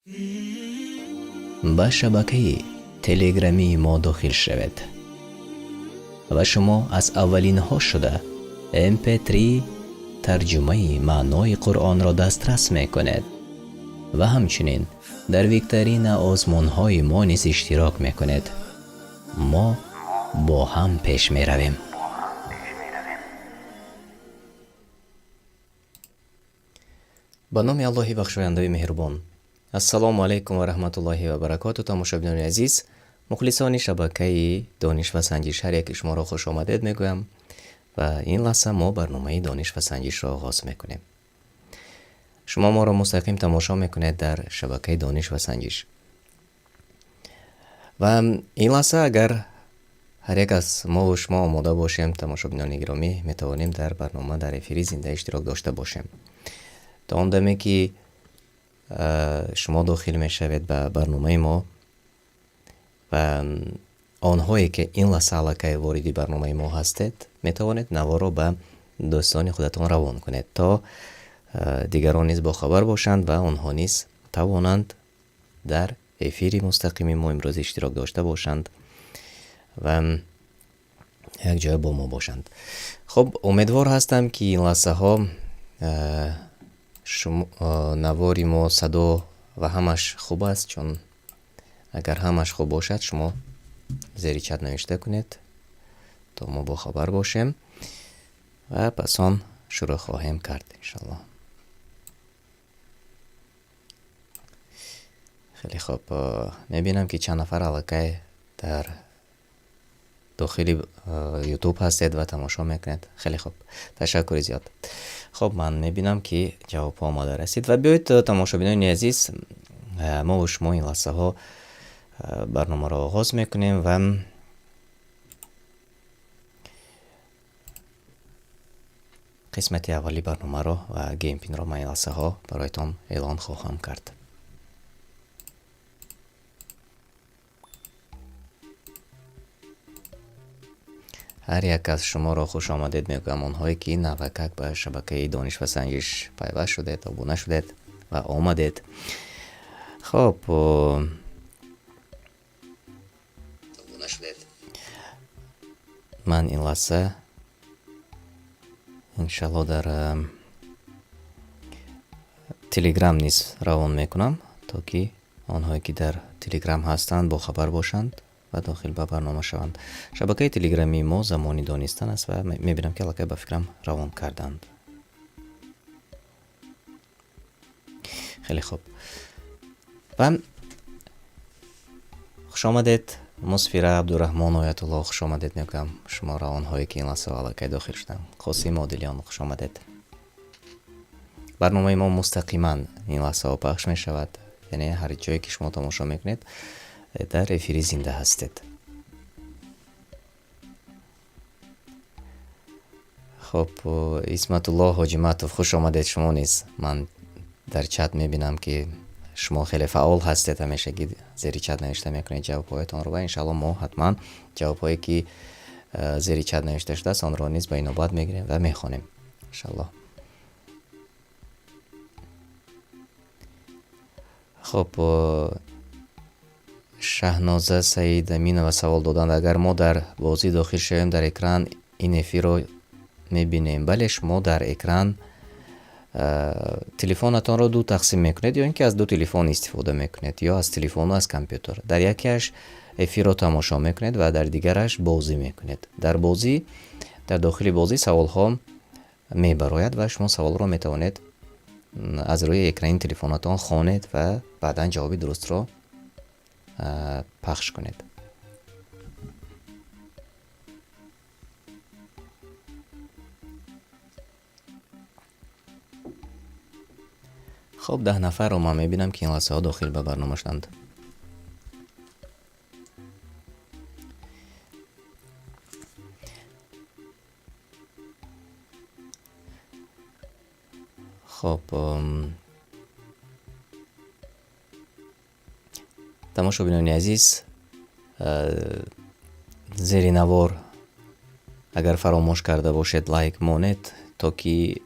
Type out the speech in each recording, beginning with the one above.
ба шабакаи телеграмии мо дохил шавед ва шумо аз аввалинҳо шуда mp3 тарҷумаи маънои қуръонро дастрас мекунед ва ҳамчунин дар викторина озмунҳои мо низ иштирок мекунед. мо бо ҳам пеш меравем. ба номи аллоҳи бахшояндаи меҳрубон. ассалому алайкум ва раҳматуллоҳи ва баракоту. тамошобинони азиз, мухлисони шабакаи дониш ва санҷиш, ҳар яке шуморо хуш омадед мегӯям ва ин лаҳза мо барномаи дониш ва санҷишро оғоз мекунем. шумо моро мустақим тамошо мекунед дар шабакаи дониш ва санҷиш. ва ин лаҳза агар ҳар як аз мову шумо омода бошем, тамошобинони гиромӣ, метавонем дар барнома дар эфири зинда иштирок дошта бошем. то он даме ки шумо дохил мешавед ба барномаи мо ва онҳое ки ин лаҳза аллакай вориди барномаи мо ҳастед, метавонед наворо ба дӯстони худатон равон кунед, то дигарон низ бохабар бошанд ва онҳо низ тавонанд дар эфири мустақими мо имрӯз иштирок дошта бошанд ва якҷоя бо мо бошанд. хуб, умедвор ҳастам ки ин лаҳзаҳо навори мо, садо ва ҳамаш хуб аст, чун агар ҳамаш хуб бошад, шумо зери чат навишта кунед, то мо бохабар бошем ва пас он шурӯъ хоҳем кард иншаллоҳ. хеле хуб, мебинам ки чанд нафар аллакай дар дохили ютуб ҳастед ва тамошо мекунед. хеле хуб, ташаккури зиёд. хуб, ман мебинам ки ҷавобҳо омода расид ва биёед тамошобинони азиз, мо ва шумо ин лаҳзаҳо барномаро оғоз мекунем ва қисмати аввали барномаро ва геймпинро ман ин лаҳзаҳо бароятон эълон хоҳам кард. ҳар як аз шуморо хуш омадед мегӯям, онҳое ки навакак ба шабакаи дониш ва санҷиш пайваст шудед, обуна шудед ва омадед. хуб, ман ин лаҳза иншаллоҳ дар телеграм низ равон мекунам, то ки онҳое ки дар телеграм ҳастанд бохабар бошанд ва дохил ба барнома шаванд. шабакаи телеграмии мо замони донистан аст ва мебинам ки аллакай ба фикрам равон карданд. хеле хуб, ва хушомадед мусфира абдураҳмон оятуллоҳ, хушомадед мегӯям шуморо, онҳое ки ин лаҳза аллакай дохил шуданд. қосим одилиён, хушомадед. барномаи мо мустақиман ин лаҳзаҳо пахш мешавад, яъне ҳар ҷое ки шумо тамошо мекунед дар эфири зинда ҳастед. хуб, исматуллоҳ ҳоҷиматов, хуш омадед шумо низ. ман дар чат мебинам ки шумо хеле фаъол ҳастед, ҳамешагӣ зери чат навишта мекунед ҷавобҳоятонро ва иншаллоҳ мо ҳатман ҷавобҳое ки зери чат навишта шудааст онро низ ба инобат мегирем ва мехонем иншаллоҳ. хуб, шаҳноза Саид Аминова савол доданд, агар мо дар бозӣ дохил шавем, дар экран ин эфирро мебинем. бале, шумо дар экран телефонатонро ду тақсим мекунед, ё ин ки аз ду телефон истифода мекунед, ё аз телефону аз компютер. дар якеаш эфирро тамошо мекунед ва дар дигараш бозӣ мекунед. дар бозӣ, дар дохили бозӣ саволҳо мебарояд ва шумо саволро метавонед аз рӯи экрани телефонатон хонед ва баъдан ҷавоби дурустро пахш кунед. хуб, 10 нафарро ман мебинам ки ин лаҳзаҳо дохил ба барнома шуданд. хуб, тамошобинони азиз, зери навор агар фаромӯш карда бошед лайк монед, то ки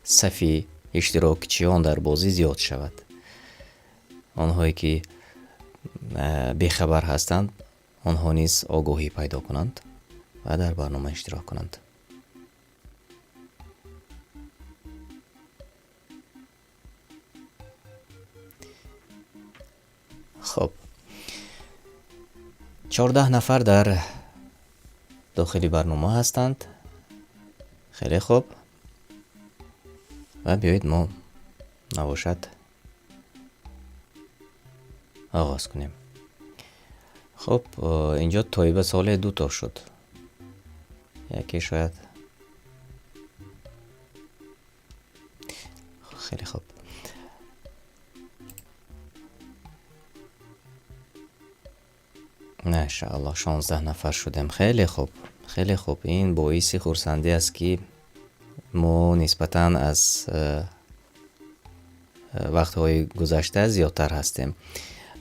сафи иштирокчиён дар бозӣ зиёд шавад. آنهایی که بیخبر هستند آنها نیز آگاهی پیدا کنند و در برنامه اشتراک کنند. خب 14 نفر در داخل برنامه هستند. خیلی خوب و بیایید ما نباشد آغاز کنیم. خب اینجا طیبه سال 2 تا شد. یکی شاید خیلی خوب. ماشاءالله 16 نفر شدیم. خیلی خوب خیلی خوب. این باعث خرسندی است که ما نسبتاً از وقتهای گذشته زیادتر هستیم،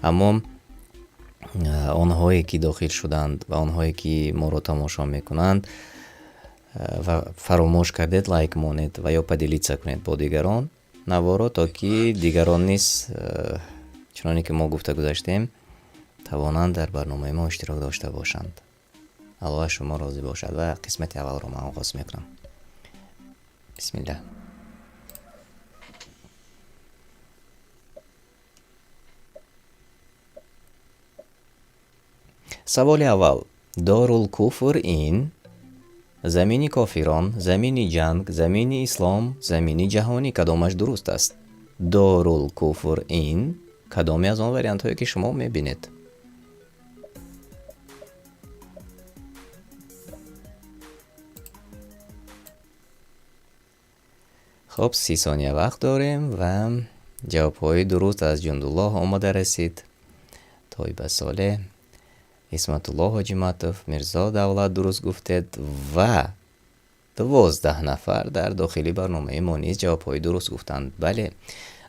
اما آنهایی که داخل شدند و آنهایی که ما رو تماشا میکنند و فراموش کردید لایک مانید و یا پدیلیت کنید با دیگران نوارا تا که دیگران نیز چنانی که ما گفته گذاشتیم توانند در برنامه ما اشتراک داشته باشند. الله شما راضی باشد و قسمت اول رو من آغاز میکنم. بسم الله. سوال اول: دارالکفر این زمین کافران، زمین جنگ، زمین اسلام، زمین جهانی کدامش درست است؟ دارالکفر این کدامی از آن وریانت هایی که شما میبینید؟ خب 30 ثانیه وقت داریم و جواب های درست از جندالله آماده رسید. طیبه صالح، اسمت الله حاجی مطف، مرزا دولت درست گفتید و 12 نفر در داخلی برنامه ما نیز جواب های درست گفتند. بله،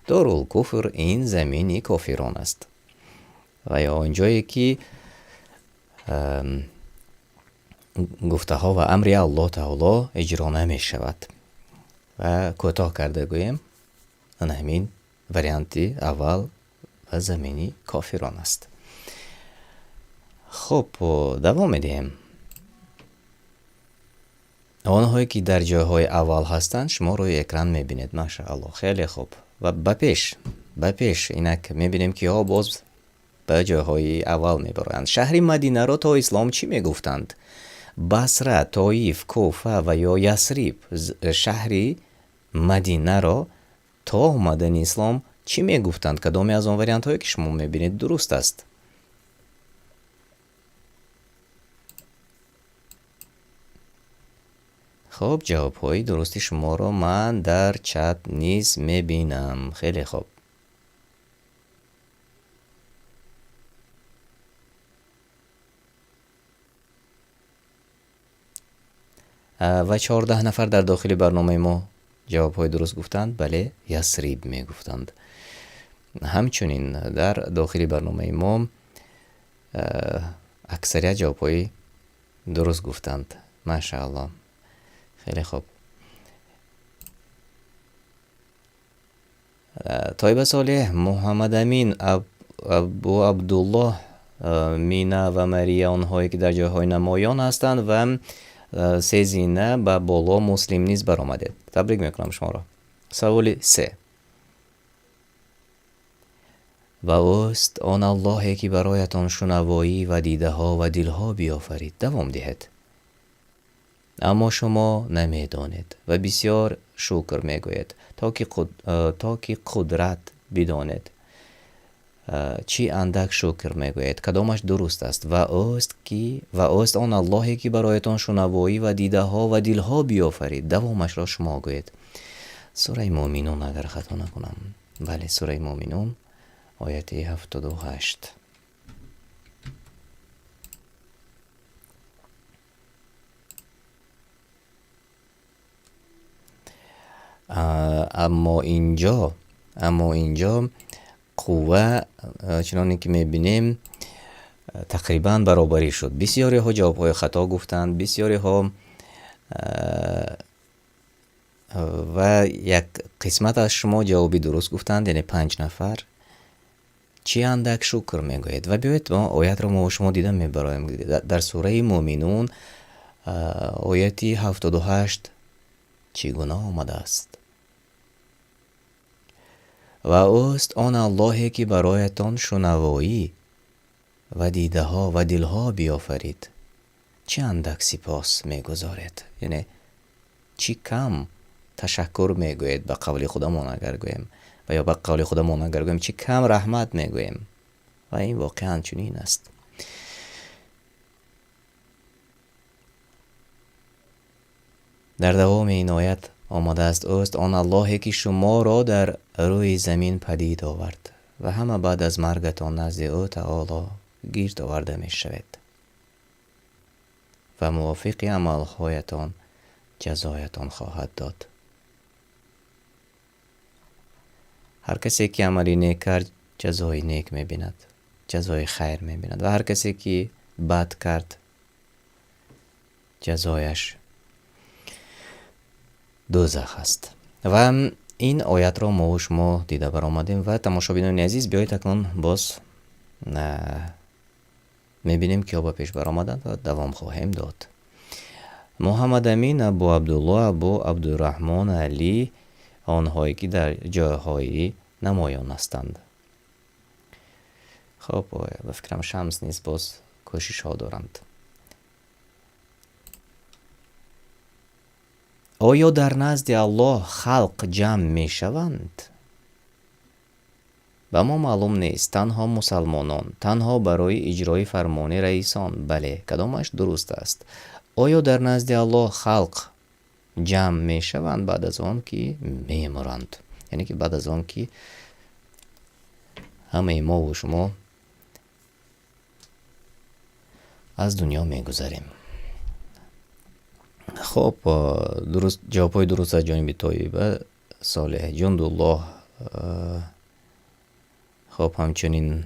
دارالکفر این زمینی کافران است و یا آنجایی که گفته ها و امر الله تعالی اجرا نمی شود و کوتاه کرده گویم ان همین وریانتی اول و زمینی کافران است. خب دوام میدیم. آنهایی که در جاهای اول هستند شما روی اکران میبینید. ماشاءالله خیلی خوب. و بپیش اینک میبینیم که ها باز به جاهای اول میبرند. شهر مدینه را تا اسلام چی میگفتند؟ بصره، طائف، کوفه و یا یثرب. شهری مدینه را تا آمدن اسلام چی میگفتند؟ کدامی از آن وریانت هایی که شما میبینید درست است؟ خب جواب های درستی شما رو من در چت نیز میبینم. خیلی خوب. و 14 نفر در داخل برنامه ما جواب های درست گفتند. بله، یثرب می گفتند. همچنین در داخل برنامه ما اکثریت جواب های درست گفتند. ماشاءالله خیلی خوب. طیبه صالح، محمد امین، ابو عبدالله، مینا و مریا آنهایی که در جاهای نمایان هستند و سیزینه به بالا مسلم نیز برآمده. تبریک میکنم شما را. سوال 3: و اوست آن اللهی که برایتان شنوایی و دیده ها و دل ها بیافرید. دوام دهد اما شما نمیدانید و بسیار شکر میگوید تا که قدرت بدانید. چی اندک شکر میگوید؟ کدامش درست است؟ و اوست آن اللهی که برایتان شنوایی و دیده ها و دل ها بیافرید. دوامش را شما گوید. سوره مومنون اگر خطا نکنم. بله، سوره مومنون آیت 78. اما اینجا قوه چنانی که میبینیم تقریبا برابری شد. بسیاری ها جوابهای خطا گفتند، بسیاری ها و یک قسمت از شما جوابی درست گفتند، یعنی 5 نفر چی اندک شکر میگوید. و بیایید ما آیت رو ما و شما دیدم میبرایم در سوره مومنون آیتی 78 چگونه آمده است: و اوست آن اللهی که برایتان شنوایی و دیده ها و دل ها بیافرید، چه اندک سپاس میگذارید. یعنی چی کم تشکر میگوید به قول خودمون اگر گویم، و یا به قول خودمون اگر گویم چی کم رحمت میگویم. و این واقعا چنین است. در دوام این آیت آمده است: اوست آن اللهی که شما را در روی زمین پدید آورد و همه بعد از مرگتان نزد او تعالی گرد آورده می شود و موافق عملهایتان جزایتان خواهد داد. هر کسی که عملی نیک کرد جزای نیک می بیند، جزای خیر می بیند، و هر کسی که بد کرد جزایش دوزخ است. و این آیت را ما و شما دیده برآمدیم و تماشابینان عزیز بیایید اکنون باز میبینیم که با پیش برآمدند و دوام خواهیم داد. محمد امین ابو عبدالله ابو عبدالرحمن علی، آنهایی که در جاهایی نمایان هستند. خب بفکرم شمس نیست، باز کوشش ها دارند. آیا در نزد الله خلق جمع می شوند؟ به ما معلوم نیست. تنها مسلمانان، تنها برای اجرای فرمان رئیسان. بله، کدامش درست است؟ آیا در نزد الله خلق جمع می شوند بعد از آن که می مرند؟ یعنی که بعد از آن که همه ما و شما از دنیا می گذریم. خب درست جوابای درست از جانب طیبه صالح جندالله. خب همچنین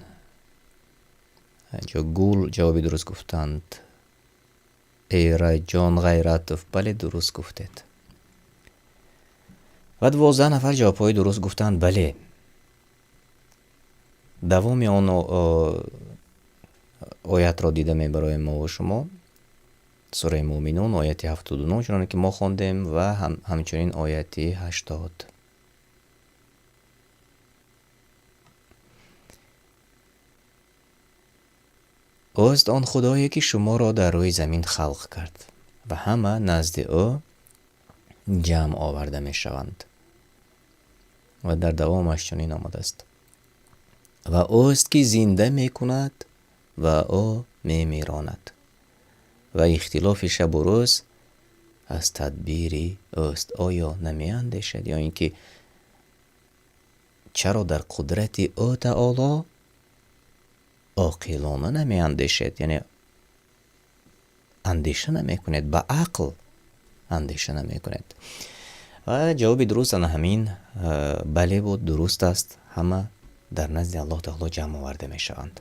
گول جوابی درست گفتند. ایرای جان غیرت، بله درست گفتید. و 12 نفر جوابای درست گفتند بله. دوام آن آیت را دیده می برای ما و شما. سوره مومنون آیت 79 چنانه که ما خوندیم و همچنین آیت 80. اوست آن خدایی که شما را در روی زمین خلق کرد و همه نزد او جمع آورده می شوند. و در دوامش چنین آمده است: و اوست که زنده می کند و او می میراند و اختلاف شب و روز از تدبیری اوست. آیا نمی اندیشد؟ یا اینکه چرا در قدرت او تعالی عاقلانه نمی اندیشد؟ یعنی اندیشه نمی کند، با عقل اندیشه نمی کند. و جواب درست آن همین بله بود، درست است. همه در نزد الله تعالی جمع آورده می شوند.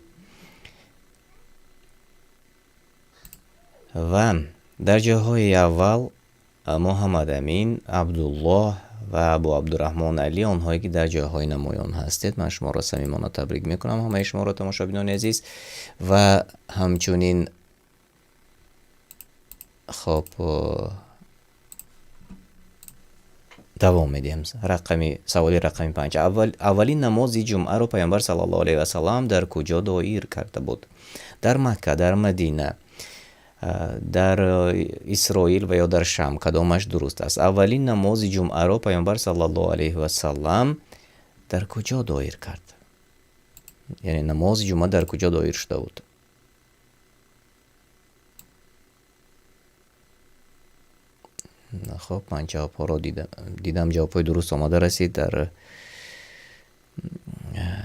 و در جاهای اول محمد امین عبدالله و ابو عبدالرحمن علی، آنهایی که در جاهای نمایان هستید، من شما را صمیمانه تبریک میکنم، همه شما را تماشابینان عزیز. و همچنین خب دوام میدیم. سوالی رقمی 5: اولین نماز جمعه رو پیامبر صلی الله علیه و سلام در کجا دایر کرده بود؟ در مکه، در مدینه، در اسرائیل و یا در شام؟ کدامش درست است؟ اولین نماز جمعه رو پیامبر صلی الله علیه و سلام در کجا دایر کرد؟ یعنی نماز جمعه در کجا دایر شده بود؟ خب من جواب ها رو دیدم جواب های درست آمده رسید. در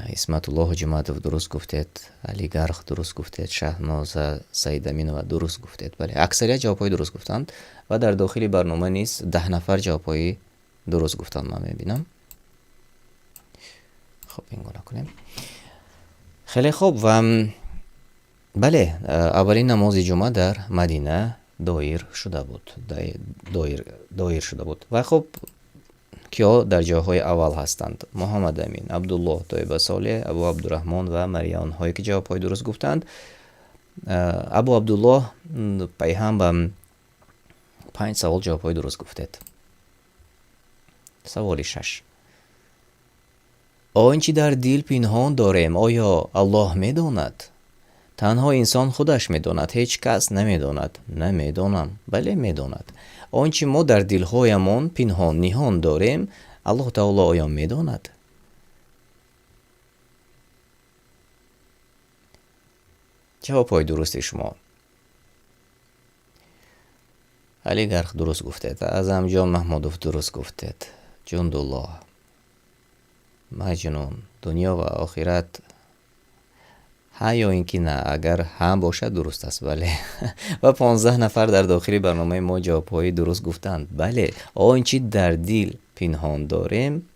اسمت الله جماعتوف درست گفتید، علی گرخ درست گفتید، شهناز سید امینو درست گفتید. بله، اکثریت جوابای درست گفتند. و در داخل برنامه نیست 10 نفر جوابای درست گفتند من میبینم. خب این گونه کنیم. خیلی خوب. و بله، اولین نماز جمعه در مدینه دایر شده بود. دایر شده بود. و خب که در جاهای اول هستند. محمد امین، عبدالله، طیبه صالح، ابو عبدالرحمن و مریم هایی که جوابهای درست گفتند. ابو عبدالله پیهم به 5 سوال جوابهای درست گفتید. سوال 6: آنچه در دل پنهان داریم آیا الله میداند؟ تنها انسان خودش میداند، هیچ کس نمیداند. نمیدانم. بله میداند. آنچه ما در دلهایمان پنهان نهان داریم الله تعالی آیا میداند؟ جوابهای درست شما: علی گرخ درست گفتید، اعظم جان محمودوف درست گفتید، جندالله، مجنون، دنیا و آخرت، ها یا اینکه نه، اگر هم باشد درست است. بله. و 15 نفر در داخل برنامه ما جوابهای درست گفتند. بله، آنچه در دل پنهان داریم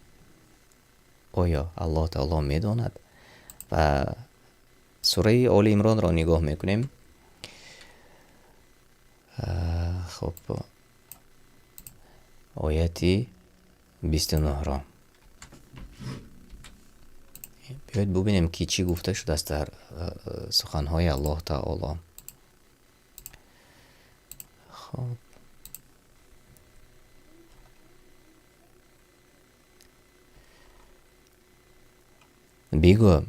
آیا الله تعالی میداند؟ و سوره آل عمران را نگاه میکنیم. خب آیتی 29 را بیایید ببینیم که چی گفته شده است در سخنهای الله تعالی. خب بگو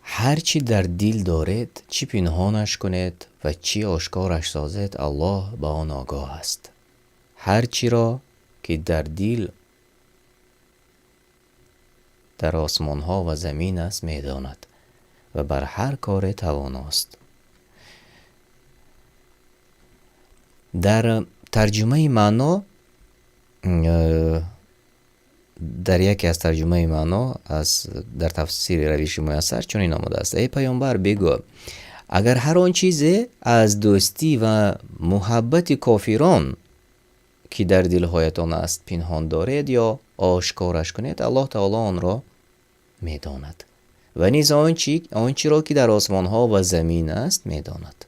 هر چی در دل دارید، چی پنهانش کنید و چی آشکارش سازید، الله با آن آگاه است. هر چی را که در دل در آسمان ها و زمین است میداند و بر هر کار تواناست. در ترجمه معنا، در یکی از ترجمه معنا در تفسیر روش میسر چنین آمده است: ای پیامبر بگو اگر هر آن چیزی از دوستی و محبت کافران که در دلهایتان است پنهان دارید یا آشکارش کنید، الله تعالی آن را میداند و نیز آنچه را که در آسمان ها و زمین است میداند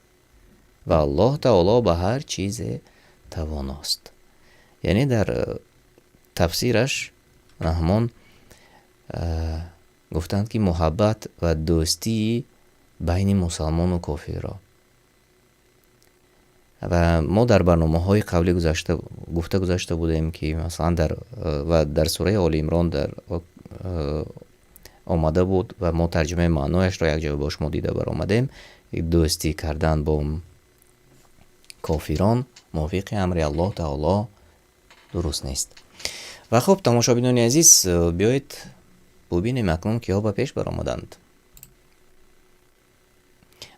و الله تعالی به هر چیز تواناست. یعنی در تفسیرش رحمان گفتند که محبت و دوستی بین مسلمان و کافر را، و ما در برنامه های قبلی گذاشته بودیم که مثلا در سوره آل عمران در آمده بود و ما ترجمه معنایش را یک جا باش ما دیده برآمدیم. دوستی کردن با کافران موافق امر الله تعالی درست نیست. و خب تماشابینان عزیز، بیایید ببینیم اکنون کیا به پیش برآمدند.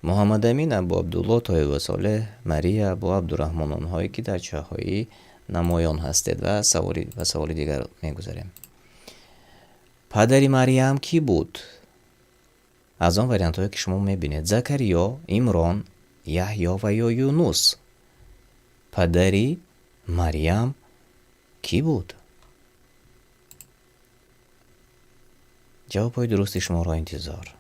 محمد امین، ابو عبدالله، طیبه صالح، مریم، ابو عبدالرحمن، آنهایی که در چهایی نمایان هستید. و سوال دیگر میگذاریم. پدری مریم کی بود؟ از آن وریانت هایی که شما میبینید: زکریا، عمران، یحیی و یا یونس. پدری مریم کی بود؟ جوابهای درست شما را انتظار.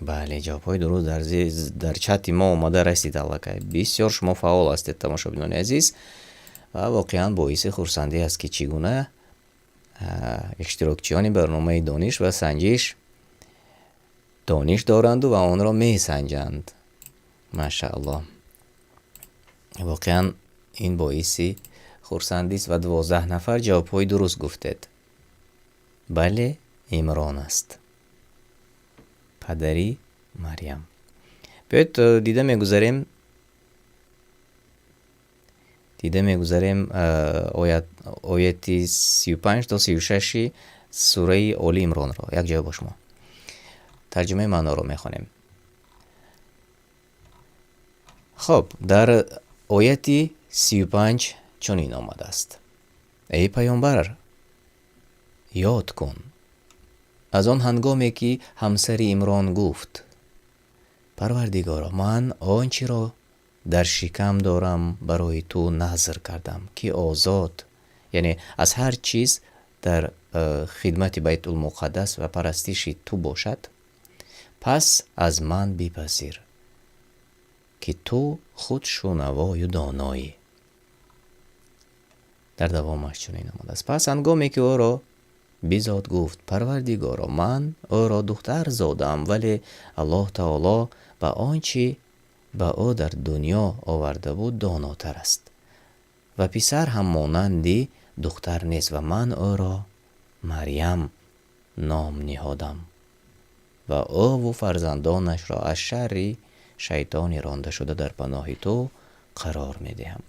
بله، جوابهای درست در چت ما اومده رسید. علاقه بسیار شما فعال هستید تماشابینان عزیز و واقعا باعث خرسندی است که چگونه اشتراکچیان برنامه دانش و سنجش دانش دارند و آن را می سنجند. ماشاءالله، واقعا این باعث خرسندی است. و 12 نفر جوابهای درست گفتید. بله، عمران است. پدری مریم. بیایید دیده میگذاریم آیت 35 تا 36 سوره آل عمران را. یک جای با شما ترجمه معنا را میخوانیم. خب در آیت 35 چنین آمده است: ای پیامبر یاد کن از آن هنگامی که همسر عمران گفت: پروردگارا، من آنچه را در شکم دارم برای تو نذر کردم که آزاد، یعنی از هر چیز در خدمت بیت المقدس و پرستش تو باشد، پس از من بپذیر که تو خود شنوای و دانایی. در دوامش چنین آمده است. پس هنگامی که او را بیزاد گفت پروردگارا من او را دختر زادم، ولی الله تعالی به آنچه به او در دنیا آورده بود داناتر است و پسر هم مانندی دختر نیست و من او را مریم نام نهادم و او و فرزندانش را از شر شیطان رانده شده در پناه تو قرار می دهم.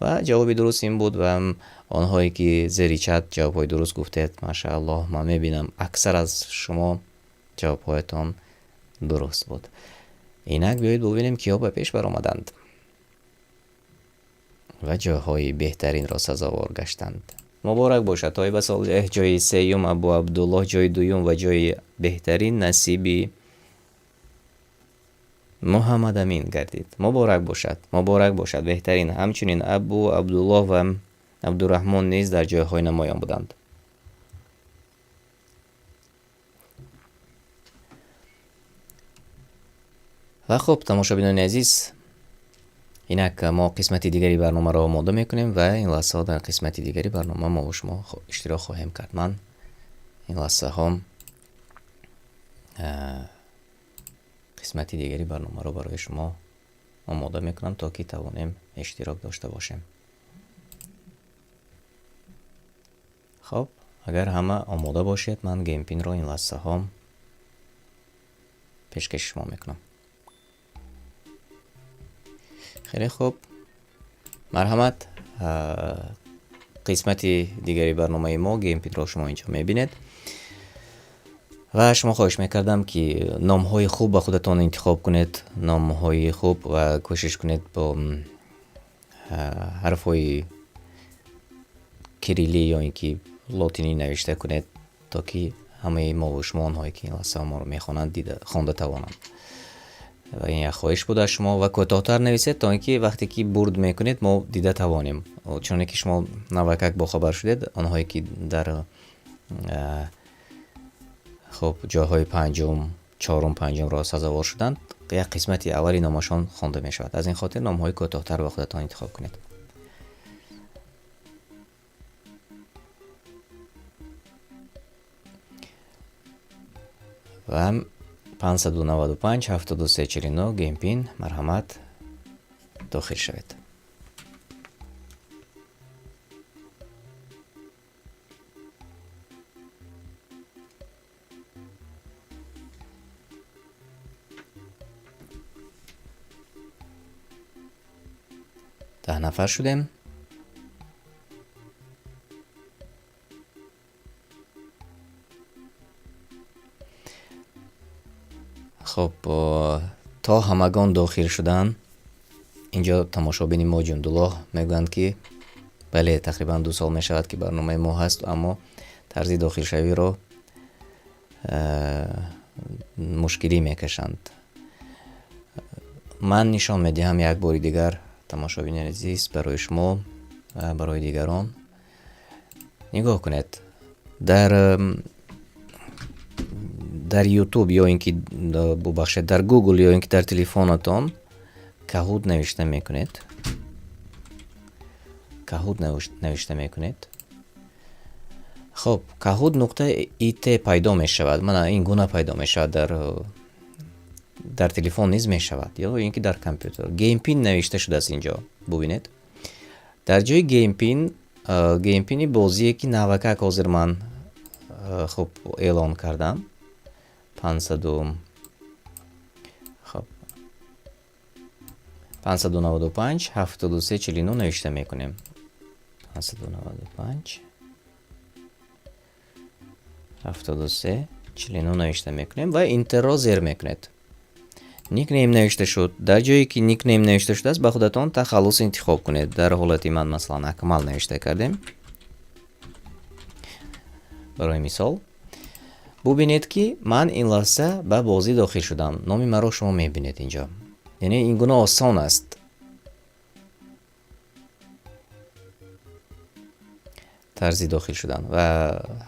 و جواب درست این بود و آنهایی که زیر چت جوابهای درست گفتید ماشاءالله من میبینم اکثر از شما جوابهایتان درست بود. اینک بیایید ببینیم کیا به پیش برآمدند و جاهای بهترین را سزاوار گشتند. مبارک باشد. طایب صالح جای سیوم، ابو عبدالله جای دوم و جای بهترین نصیبی محمد امین گردید. مبارک باشد، مبارک باشد. بهترین همچنین ابو عبدالله و عبدالرحمن نیز در جایهای نمایان بودند. و خب تماشابینان عزیز، اینک ما قسمت دیگری برنامه را آماده میکنیم و این لحظه ها در قسمت دیگری برنامه ما و شما اشتراک خواهیم کرد. من این لحظه ها قسمت دیگری برنامه را برای شما آماده میکنم تا که توانیم اشتراک داشته باشیم. خب اگر همه آماده باشید من گیم پین را این لحظه ها پیشکش شما میکنم. خیلی خوب، مرحمت. قسمت دیگری برنامه ما گیم پین را شما اینجا میبینید و شما خواهش میکردم که نام های خوب به خودتان انتخاب کنید، نام های خوب و کوشش کنید با حرف های کریلی یا اینکه لاتینی نوشته کنید تا که همه ما و شما آنهایی که این لحظه ما رو میخوانند خوانده توانند. و این یک خواهش بود از شما و کوتاه‌تر نویسید تا اینکه وقتی که برد میکنید ما دیده توانیم. چون که شما نوکک با خبر شدید آنهایی که در خب جاهای پنجم، چهارم، پنجم را سزاوار شدند یک قسمتی اولی نامشان خوانده می شود. از این خاطر نام های کوتاه‌تر با خودتان انتخاب کنید. و 595 73 49 گیم پین مرحمت داخل شوید. ده نفر شدیم. خب تا همگان داخل شدن اینجا تماشابین ما جندالله میگویند که بله تقریبا 2 سال میشود که برنامه ما هست اما طرز داخل شوی رو مشکلی میکشند. من نشان میدهم یک بار دیگر تماشابین عزیز برای شما و برای دیگران. نگاه کنید در یوتیوب یا اینکه ببخشید در گوگل یا اینکه در تلفنتان کهود نوشته میکنید، کهود نوشته میکنید. خب کهود نقطه ایت پیدا می شود. من این گونه پیدا می شود در تلفن نیز می شود یا اینکه در کامپیوتر. گیم پین نوشته شده است اینجا ببینید. در جای گیم پین بازی که نوکک حاضر من خب اعلان کردم 595 73 49 نوشته میکنیم. 595 73 49 نوشته میکنیم و اینتر را زیر میکنید. نیک نیم نوشته شد. در جایی که نیک نیم نوشته شده است به خودتان تخلص انتخاب کنید. در حالتی من مثلا اکمل نوشته کردیم. برای مثال ببینید که من این لحظه به بازی داخل شدم. نام مرا شما میبینید اینجا. یعنی این گونه آسان است. طرزی داخل شدن و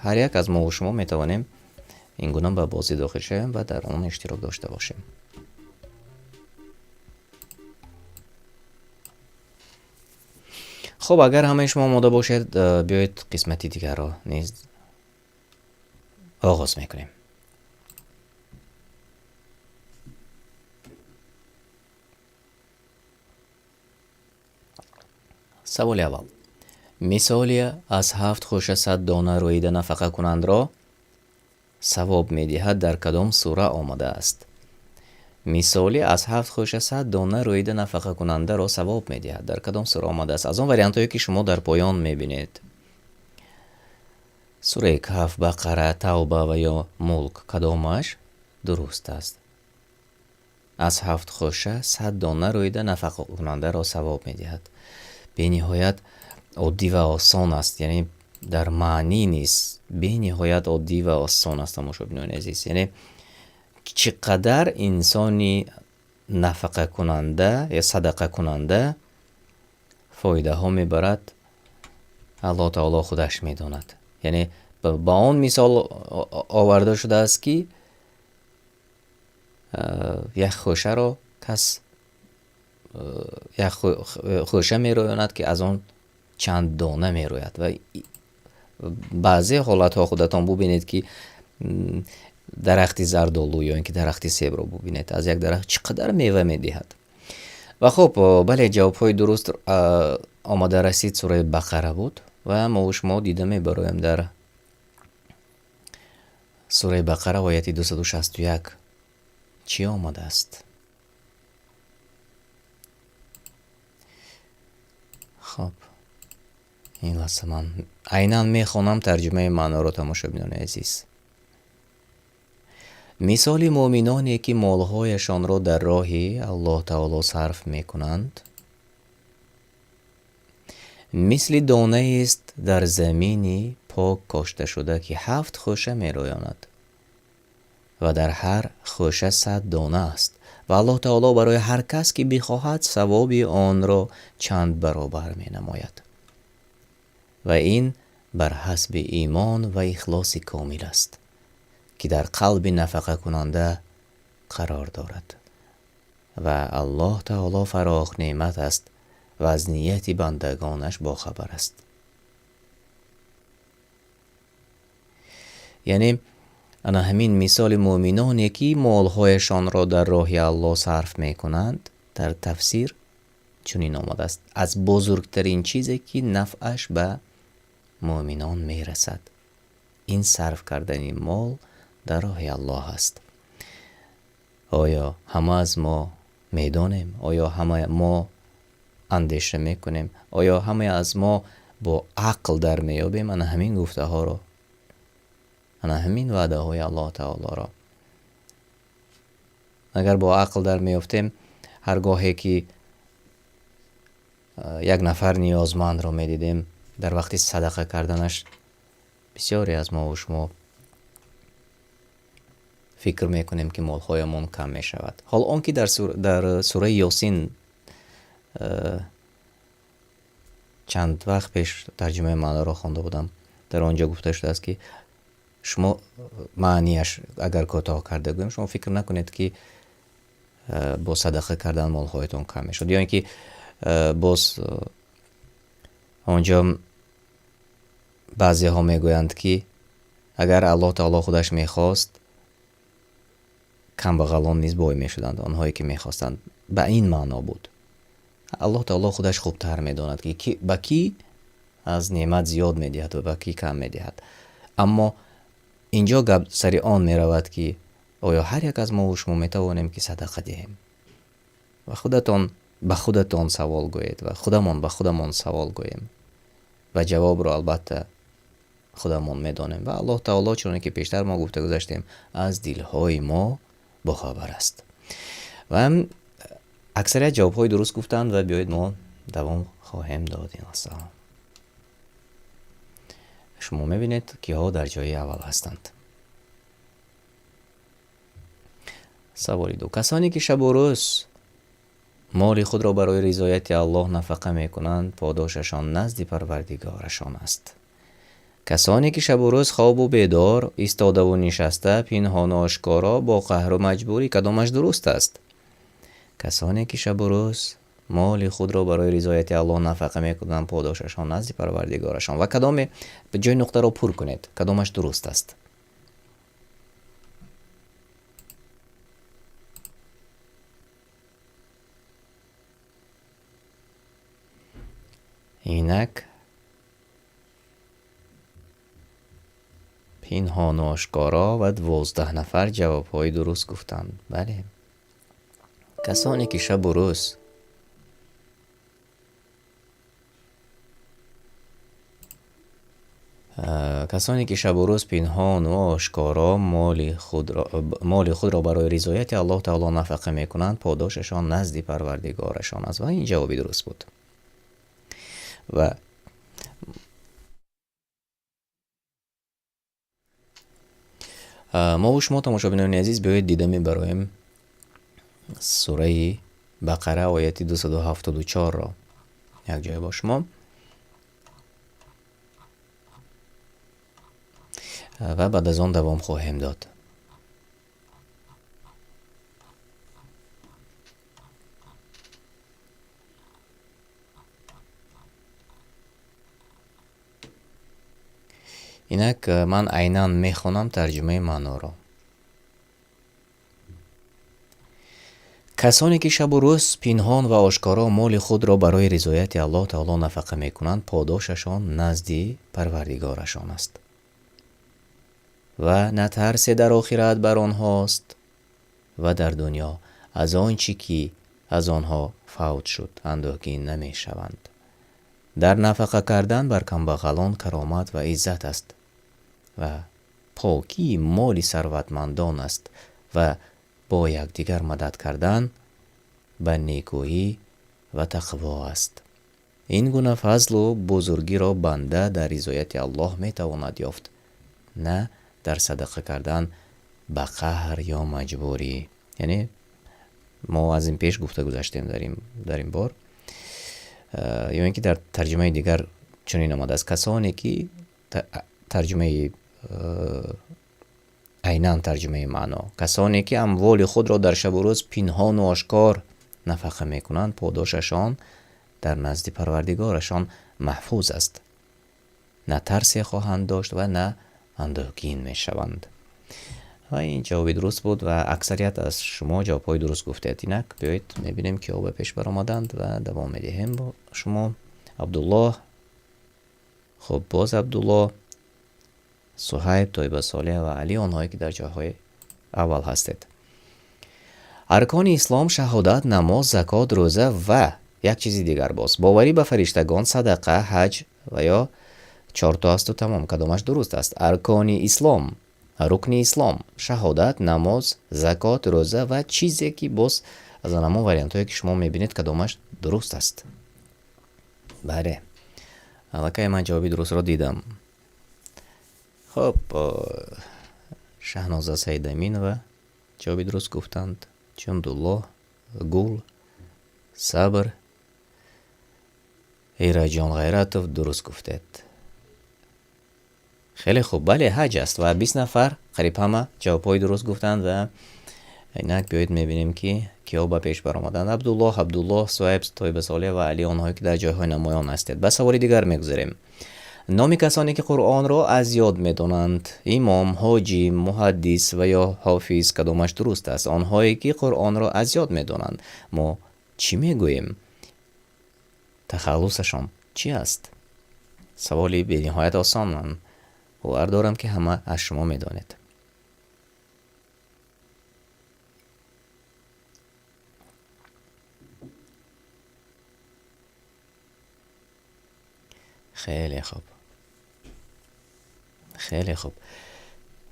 هر یک از ما و شما میتوانیم این گونه به بازی داخل شویم و در آن اشتراک داشته باشیم. خب اگر همه شما آماده باشید بیایید قسمتی دیگر را نیز آغاز میکنیم. سوال اول: مثالی از 7 خوشه 100 دانه رویده نفقه کنند را ثواب میدهد در کدام سوره آمده است؟ مثالی از 7 خوشه 100 دانه رویده نفقه کننده را ثواب میدهد در کدام سوره آمده است؟ از آن وریانت هایی که شما در پایان میبینید، سوره کهف، بقره، توبه و یا ملک، کدامش درست است؟ از 7 خوشه 100 دانه رویده نفقه کننده را ثواب میدهد. به نهایت عادی و آسان است، یعنی در معنی نیست، به نهایت عادی و آسان است مشابهان عزیز. یعنی چقدر انسانی نفقه کننده یا صدقه کننده فایده ها میبرد الله تعالی خودش میداند. یعنی با آن مثال آورده شده است که یک خوشه را کس یک خوشه میرویاند که از آن چند دانه میروید و بعضی حالت ها خودتان ببینید که درختی زردالو یا اینکه درختی سیب رو ببینید، از یک درخت چقدر میوه میدهد. و خب بله، جواب های درست آماده رسید سوره بقره بود و ما و شما دیده میبرایم در سوره بقره آیه 261 چی آمده است؟ خب این لحظه من عیناً میخوانم، ترجمه معنا را تماشا بینان عزیز. مثال مؤمنانی که مالهایشان را در راه الله تعالی صرف میکنند مثل دانه است در زمینی پاک کاشته شده که 7 خوشه میرویاند و در هر خوشه 100 دانه است و الله تعالی برای هر کس که بخواهد ثواب آن را چند برابر می نماید و این بر حسب ایمان و اخلاص کامل است که در قلب نفقه کننده قرار دارد و الله تعالی فراخ نعمت است و از نیت بندگانش باخبر است. یعنی انا همین مثال مؤمنانی که مالهایشان را در راه الله صرف می کنند در تفسیر چنین آمده است: از بزرگترین چیزی که نفعش به مؤمنان می رسد این صرف کردن مال در راه الله است. آیا همه از ما میدانیم؟ آیا همه ما اندیشه میکنیم؟ آیا همه از ما با عقل در میابیم انا همین گفته ها را، انا همین وعده های الله تعالی را؟ اگر با عقل در میافتیم، هرگاهی که یک نفر نیازمند را میدیدیم در وقتی صدقه کردنش بسیاری از ما و شما فکر میکنیم که مالهایمان کم میشود. حال آن که در سوره یاسین چند وقت پیش ترجمه معنا را خوانده بودم، در آنجا گفته شده است که شما معنیش اگر کوتاه کرده گویم، شما فکر نکنید که با صدقه کردن مالهایتون کم میشد، یا اینکه باز آنجا بعضی ها میگویند که اگر الله تعالی خودش میخواست کم بغلان نیز بای میشدند، آنهایی که میخواستند. به این معنا بود. الله تعالی خودش خوبتر میداند که به کی از نعمت زیاد میدهد و به کی کم میدهد. اما اینجا گپ سری آن میرود که آیا هر یک از ما و شما میتوانیم که صدقه دهیم؟ و خودتان به خودتان سوال گویید و خودمان به خودمان سوال گوییم و جواب را البته خودمان میدانیم و الله تعالی چون که پیشتر ما گفته گذاشتیم از دلهای ما باخبر است. و هم اکثریت جوابهای درست گفتند و بیایید ما دوام خواهیم داد. این اصلا شما میبینید که ها در جای اول هستند. سوال 2: کسانی که شب و روز مال خود را برای رضایت الله نفقه میکنند پاداششان نزد پروردگارشان است. کسانی که شب و روز خواب و بیدار، ایستاده و نشسته، پنهان و آشکارا، با قهر و مجبوری، کدامش درست است؟ کسانی که شب و روز مال خود را برای رضایت الله نفقه میکنند پاداششان نزد پروردگارشان. و کدام به جای نقطه را پر کنید، کدامش درست است. اینک پنهان و آشکارا و 12 نفر جوابهای درست گفتند. بله، کسانی که شب و روز پنهان و آشکارا مال خود را برای رضایت الله تعالی نفقه میکنند پاداششان نزد پروردگارشان است. و این جوابی درست بود. و ما و شما تماشابینان عزیز بیایید دیده میبرایم سوره بقره آیت 274 را یک جای با شما و بعد از آن دوام خواهیم داد. اینک من عیناً میخونم ترجمه معنا را. کسانی که شب و روز پنهان و آشکارا مال خود را برای رضایت الله تعالی نفقه میکنند پاداششان نزد پروردگارشان است و نه ترس در آخرت بر آنهاست و در دنیا از آنچه که از آنها فوت شد اندوهگین نمی شوند. در نفقه کردن بر کمبغلان کرامت و عزت است و پاکی مال ثروتمندان است و با یکدیگر مدد کردن به نیکویی و تقوا است. این گونه فضل و بزرگی را بنده در رضایت الله می تواند یافت، نه در صدقه کردن به قهر یا مجبوری. یعنی ما از این پیش گفته گذاشتیم در این بار، یا اینکه در ترجمه دیگر چنین آمده است کسانی که ترجمه عیناً ترجمه معنا، کسانی که اموال خود را در شب و روز پنهان و آشکار نفقه میکنند پاداششان در نزد پروردگارشان محفوظ است، نه ترسی خواهند داشت و نه اندوهگین میشوند. و این جوابی درست بود و اکثریت از شما جوابهای درست گفتید. اینک بیایید میبینیم که او به پیش برآمدند و دوام میدهیم با شما. عبدالله، خب باز عبدالله، صهیب، طیبه صالح و علی، آنهایی که در جاهای اول هستید. ارکان اسلام شهادت، نماز، زکات، روزه و یک چیزی دیگر باز باوری به فرشتگان، صدقه، حج و یا 4 تا است و تمام. کدامش درست است؟ ارکان اسلام، رکن اسلام، شهادت، نماز، زکات، روزه و چیزی که باز از همون وریانت هایی که شما میبینید کدامش درست است. بله، الان من جوابی درست را دیدم. خب شهنازه سید امین و جوابی درست گفتند. جندالله، گل، صبر، ایراجان غیرتوف درست گفتید. خیلی خوب. بله، حج است و 20 نفر قریب همه جوابهای درست گفتند و اینک بیایید میبینیم که کیا به پیش برآمدند. عبدالله، صهیب، طیبه صالح و علی، آنهایی که در جایهای نمایان هستید. به سوال دیگر میگذاریم. نام کسانی که قرآن را از یاد میدانند، امام، حاجی، محدث و یا حافظ، کدامش درست است؟ آنهایی که قرآن را از یاد میدانند ما چی میگوییم؟ تخلصشان چی است؟ سوالی به نهایت آسان، من باور دارم که همه از شما میدانید. خیلی خوب، خیلی خوب.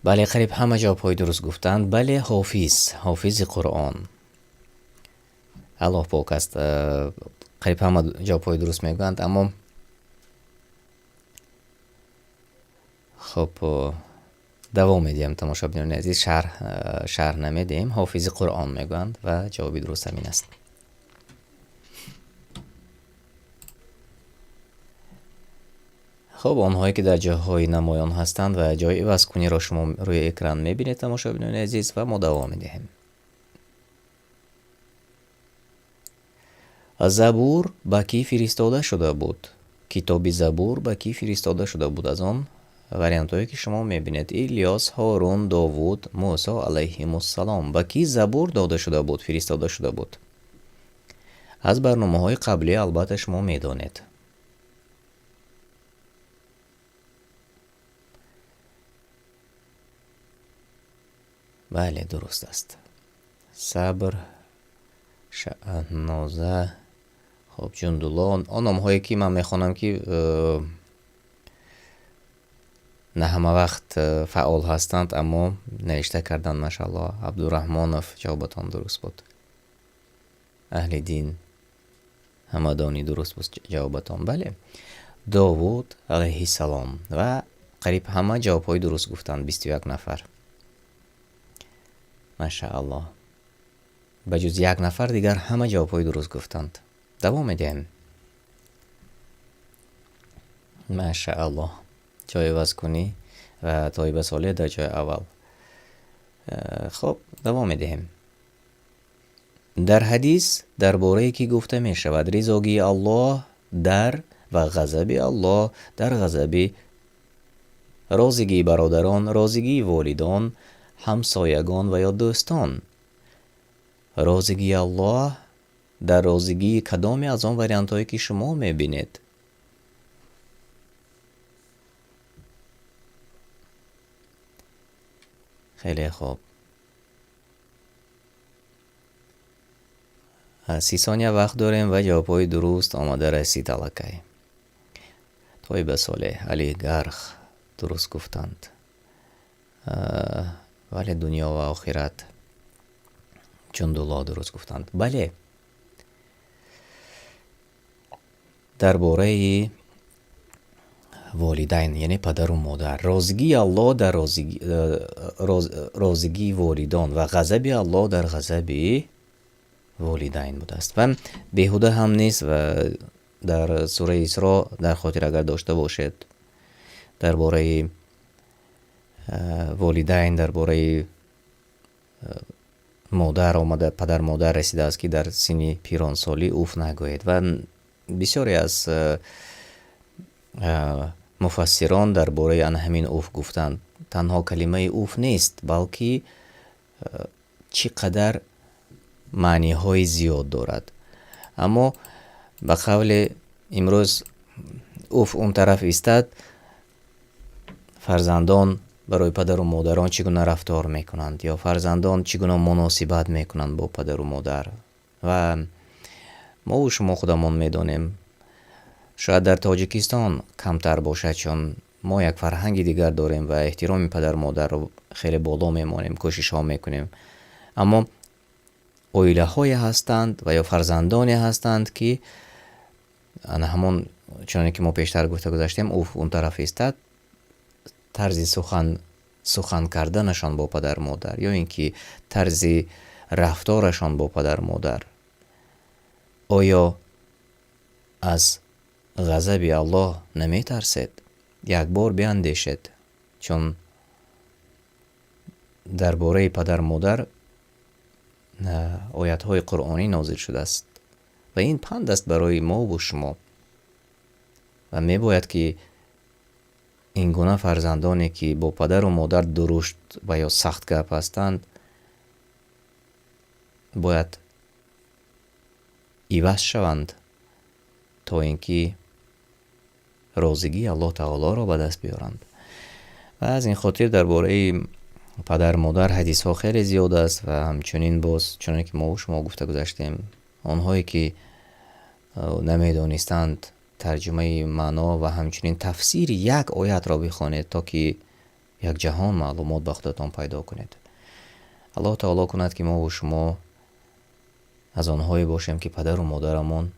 بله، قریب همه جوابهای درست گفتند. بله، حافظ قرآن، الله پاک است. قریب همه جوابهای درست میگویند، اما خب دوام میدیم تماشابینان عزیز، شرح نمیدیم. حافظ قرآن میگویند و جوابی درست همین است. خب آنهایی که در جاهای نمایان هستند و جای عوض کنی را شما روی اکران میبینید تماشابینان عزیز و ما دوام میدهیم. забур ба кӣ фиристода шуда буд? китоби забур ба кӣ фиристода шуда буд? Аз он вариантҳое ки шумо мебинед: Илёс, Ҳорун, Довуд, Мусо алайҳимуссалом. Ба кӣ забур дода шуда буд, фиристода шуда буд? аз барномаҳои қаблӣ албатта шумо медонед. бале, дуруст аст. сабр, шаъноза, хоб ҷундулло, он номҳое ки ман мехонам ки на ҳама вақт фаъол ҳастанд, аммо навишта кардан. машаалло, Абдураҳмонов, ҷавобатон дуруст буд. аҳли дин, ҳамадонӣ, дуруст буд ҷавобатон. бале, Довуд алайҳиссалом ва қариб ҳама ҷавобҳои дуруст гуфтанд, 21 нафар. машаалло, ба ҷуз як нафар дигар ҳама ҷавобҳои дуруст гуфтанд. давом медиҳем. машаалло, ҷойиваз кунӣ ва Тоиба Солеҳ дар ҷои аввал. хоб, давом медиҳем. дар ҳадис дар бораи кӣ гуфта мешавад: ризогии Аллоҳ дар ва ғазаби Аллоҳ дар ғазаби, розигии бародарон, розигии волидон, ҳамсоягон ва ё дӯстон. розигии Аллоҳ дар розигии кадоме аз он вариантҳое ки шумо мебинед? хеле хуб. 30 сония вақт дорем ва ҷавобҳои дуруст омада расид аллакай. Тоиба Солеҳ, Али Гарх дуруст гуфтанд. вале дунё ва охират, ҷундулло дуруст гуфтанд. бале, дар бораи волидайн, яъне падару модар, розигии Аллоҳ дар розигии волидон ва ғазаби Аллоҳ дар ғазаби волидайн будааст. ва беҳуда ҳам нест. ва дар сураи Исро дар хотир агар дошта бошед, дар бораи волидайн, дар бораи модар омада, падар модар расидааст ки дар синни пиронсолӣ уф нагӯед. ва бисёре аз муфассирон дар бораи ана ҳамин уф гуфтанд. танҳо калимаи уф нест, балки чӣ қадар маъниҳои зиёд дорад. аммо ба қавли имрӯз уф он тараф истад, фарзандон барои падару модарон чӣ гуна рафтор мекунанд, ё фарзандон чӣ гуна муносибат мекунанд бо падару модар. ва мову шумо худамон медонем, шояд дар Тоҷикистон камтар бошад, чун мо як фарҳанги дигар дорем ва эҳтироми падару модарро хеле боло мемонем, кӯшишҳо мекунем. аммо оилаҳое ҳастанд ва ё фарзандоне ҳастанд ки ана ҳамон, чуноне ки мо пештар гуфта гузаштем, уф он тараф истад, тарзи сухан карданашон бо падар модар, ё ин ки тарзи рафторашон бо падар модар, оё аз ғазаби Аллоҳ наметарсед? як бор биандешед, чун дар бораи падар модар оятҳои қуръонӣ нозил шудааст. ва ин панд аст барои мову шумо. ва мебояд ки ин гуна фарзандоне ки бо падару модар дурушт ва ё сахтгап ҳастанд, бояд иваз шаванд, то ин ки розигии Аллоҳ таолоро ба даст биёранд. ва аз ин хотир дар бораи падар модар ҳадисҳо хеле зиёд аст. ва ҳамчунин боз, чуноне ки мо шумо гуфта гузаштем, онҳое ки намедонистанд тарҷумаи маъно ва ҳамчунин тафсири як оятро бихонед, то ки як ҷаҳон маълумот ба худатон пайдо кунед. аллоҳ таоло кунад ки мо ва шумо аз онҳое бошем ки падару модарамон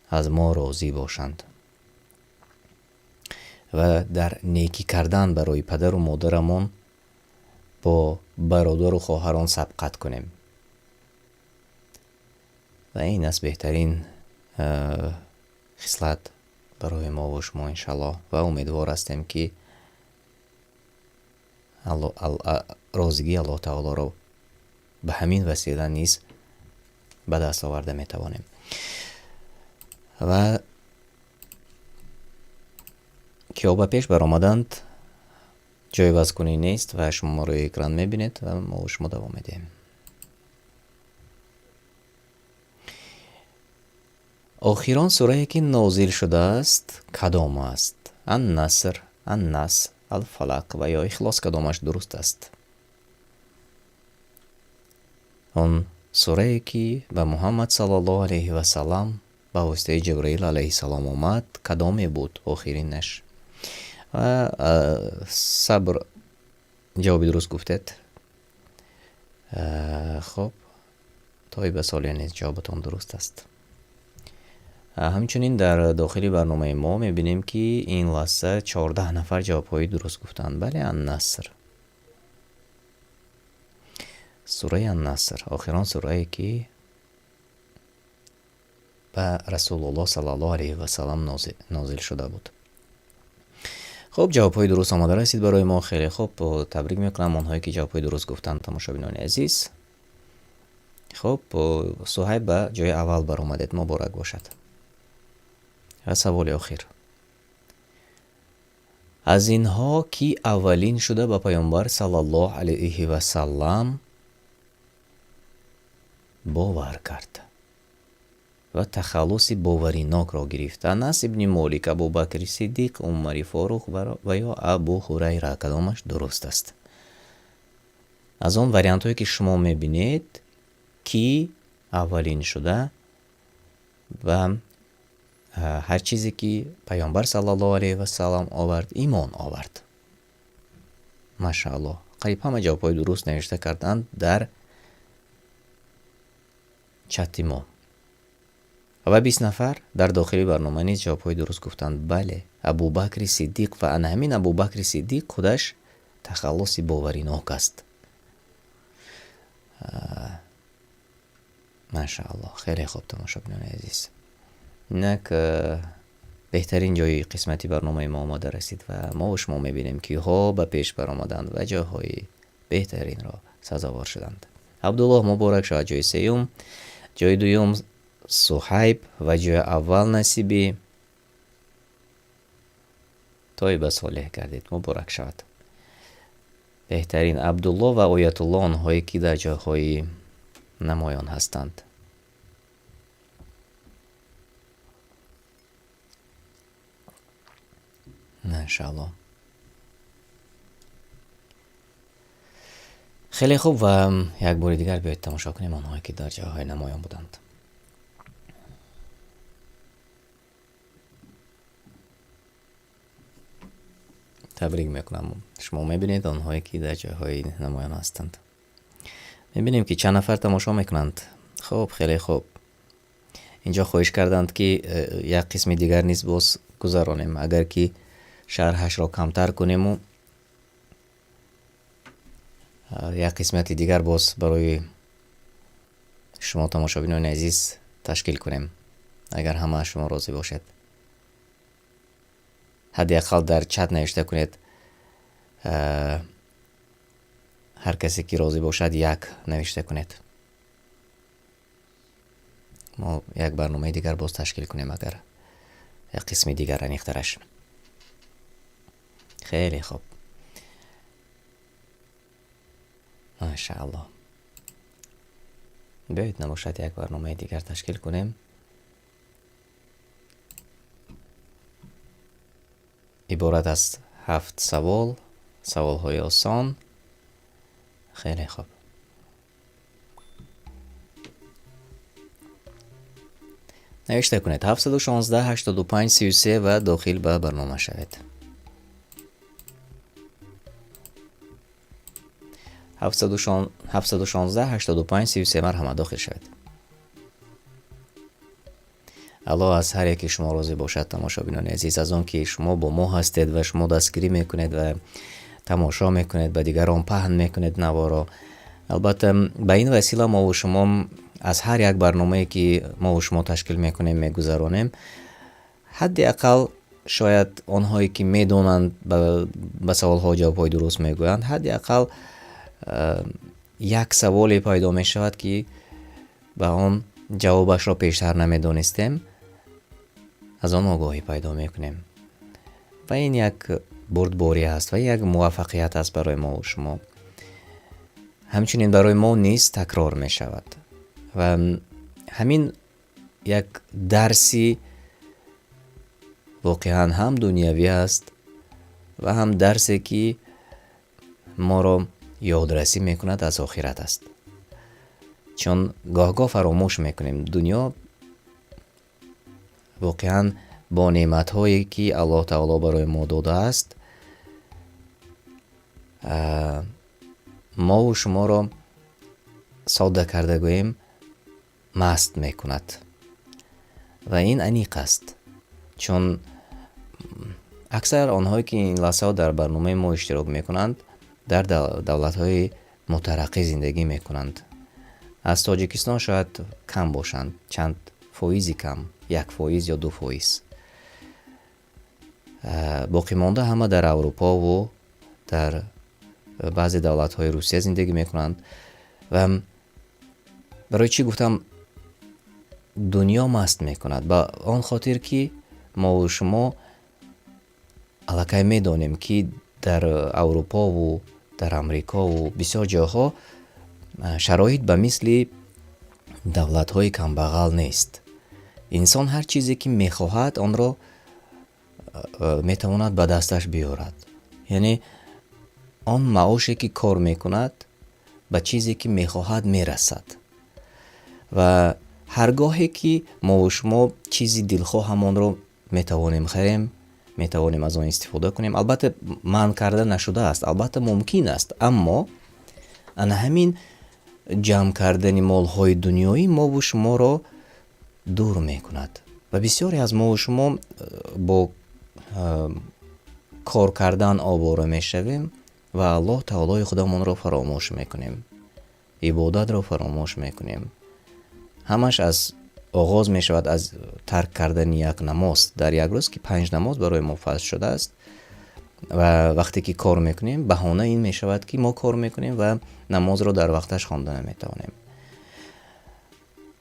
аз мо розӣ бошанд ва дар некӣ кардан барои падару модарамон бо бародару хоҳарон сабқат кунем. ва ин аст беҳтарин хислат барои мо ва шумо, иншаллоҳ. ва умедвор ҳастем ки розигии Аллоҳ таолоро ба ҳамин васила низ به دست آورده میتوانیم. و که او به پیش برآمدند جایگزین کنی نیست و شما ما روی اکران میبینید و ما شما دوام میدیم. آخرین سوره که نازل شده است کدام است؟ النصر، النصر، الفلق و یا اخلاص کدامش درست است؟ آن سوره که به محمد صلی الله علیه و سلام به واسطه جبرئیل علیه السلام آمد کدام بود آخرینش؟ و صبر جواب درست گفتید. خب طایب سالیان جوابتان درست است. همچنین در داخل برنامه ما میبینیم که این لحظه 14 نفر جوابهای درست گفتند. بله، النصر، سوره النصر، آخرین سوره که به رسول الله صلی الله علیه و سلام نازل شده بود. خب جوابهای درست آماده رسید برای ما. خیلی خوب، تبریک میکنم اونهایی که جوابهای درست گفتند تماشابینان عزیز. خب صهیب به جای اول برآمدید، مبارک باشد. و سوال آخر، از اینها کی اولین شده به پیامبر صلی الله علیه و سلام باور کرد و تخلص باوریناک را گرفت؟ انس ابن مالک، ابوبکر صدیق، عمر فاروق و یا ابو هریره کدامش درست است؟ از آن وریانت هایی که شما میبینید کی اولین شده و هر چیزی که پیامبر صلی الله علیه و سلام آورد ایمان آورد. ماشاءالله، قریب همه جوابهای درست نوشته کردند در چت ما. و 20 نفر در داخلی برنامه نیز جوابهای درست گفتند. بله، ابوبکر صدیق و ان همین ابوبکر صدیق خودش تخلص باوریناک است. ماشاءالله، خیلی خوب تماشابینان عزیز. اینک بهترین جای قسمتی برنامه ما آماده رسید و ما و شما میبینیم که ها به پیش برآمدند و جاهای بهترین را سزاوار شدند. عبدالله مبارک شد جای سیوم، جای دویم صهیب و جای اول نصیبی. طایب صالح کردید، مبارک شد. بهترین عبدالله و آیت الله آنهایی که در جاهای نمایان هستند. انشاءالله. خیلی خوب و یک بار دیگر بیایید تماشا کنیم آنهایی که در جاهای نمایان بودند. تبریک میکنم. شما میبینید آنهایی که در جاهای نمایان هستند. میبینیم که چند نفر تماشا میکنند. خب خیلی خوب. اینجا خواهش کردند که یک قسم دیگر نیز باز گذرانیم. اگر که شرحش را کمتر کنیم و یک قسمت دیگر باز برای شما تماشابینان عزیز تشکیل کنیم، اگر همه شما راضی باشد. حداقل در چت نوشته کنید هر کسی که راضی باشد یک نوشته کنید. ما یک برنامه دیگر باز تشکیل کنیم اگر یک قسم دیگر انیخترش. خیلی خوب، ماشاءالله. بیایید نباشد یک برنامه دیگر تشکیل کنیم. عبارت از 7 سوال، سوال‌های آسان. خیلی خوب. نوشته کنید 716 85 33 و داخل به برنامه شوید. 716 85 33 مرحمت داخل شوید. الله از هر یکی شما راضی باشد تماشابینان عزیز. از آن که شما با ما هستید و شما دستگیری میکنید و تماشا میکنید، به دیگران پهن میکنید نوارا. البته به این وسیله ما و شما از هر یک برنامه که ما و شما تشکیل میکنیم میگذرانیم. حداقل شاید آنهایی که میدونند به سوالها جوابهای درست میگویند، حداقل یک سوالی پیدا می شود که به آن جوابش را پیشتر نمیدانستیم از آن آگاهی پیدا میکنیم و این یک بردباری است و یک موفقیت است برای ما و شما. همچنین برای ما نیز تکرار می شود و همین یک درسی واقعا هم دنیوی است و هم درسی که ما را یادرسی میکند از آخرت است. چون گاه فراموش میکنیم دنیا واقعا با نعمت هایی که الله تعالی برای ما داده است ما و شما را ساده کرده گوییم مست میکند و این انیق است. چون اکثر آنهایی که این لحظه در برنامه ما اشتراک میکنند در دولت های مترقی زندگی میکنند. از تاجیکستان شاید کم باشند، چند فایزی کم، 1% یا 2%. باقی مانده همه در اروپا و در بعضی دولت های روسیه زندگی میکنند. و برای چی گفتم دنیا مست میکند؟ با آن خاطر که ما و شما الکی میدانیم که در اروپا و در امریکا و بسیار جاها شرایط به مثل دولت های کمبغل نیست. انسان هر چیزی که میخواهد آن را میتواند به دستش بیارد. یعنی آن معاشی که کار میکند به چیزی که میخواهد میرسد و هرگاهی که ما و شما چیزی دلخواه همان رو میتوانیم خریم، میتوانیم از آن استفاده کنیم. البته منع کرده نشده است، البته ممکن است، اما همین جمع کردن مال های دنیایی ما و شما را دور میکند و بسیاری از ما و شما با کار کردن آواره میشویم و الله تعالی خودمون را فراموش میکنیم، عبادت را فراموش میکنیم. همش از آغاز می شود از ترک کردن یک نماز در یک روز که 5 نماز برای ما فرض شده است و وقتی که کار میکنیم بهانه این می شود که ما کار میکنیم و نماز را در وقتش خوانده نمیتوانیم.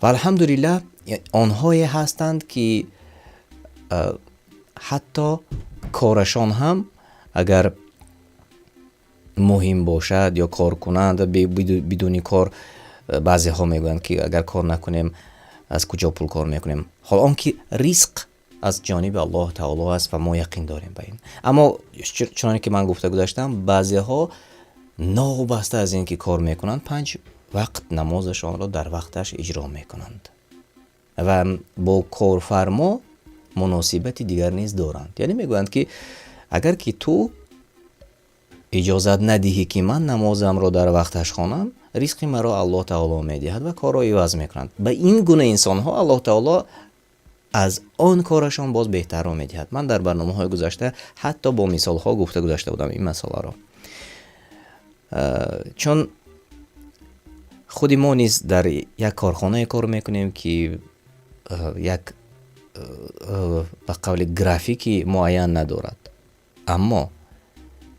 و الحمدلله آنهایی هستند که حتی کارشان هم اگر مهم باشد یا کار کنند بدون کار، بعضی ها میگویند که اگر کار نکنیم از کجا پول کار میکنیم، حال آنکه رزق از جانب الله تعالی است و ما یقین داریم به این. اما چنانکه که من گفته گذاشتم بعضی ها نابسته از این که کار میکنند 5 وقت نمازشان را در وقتش اجرا میکنند و با کارفرما مناسبتی دیگر نیز دارند. یعنی میگویند که اگر که تو اجازت ندهی که من نمازم را در وقتش خوانم، رزق مرا الله تعالی میدهد و کار را عوض میکنند. به این گونه انسان ها الله تعالی از آن کارشان باز بهتر را میدهد. من در برنامه های گذشته حتی با مثال ها گفته گذاشته بودم این مسئله را، چون خودی ما نیز در یک کارخانه کار میکنیم که یک به قول گرافیکی معین ندارد، اما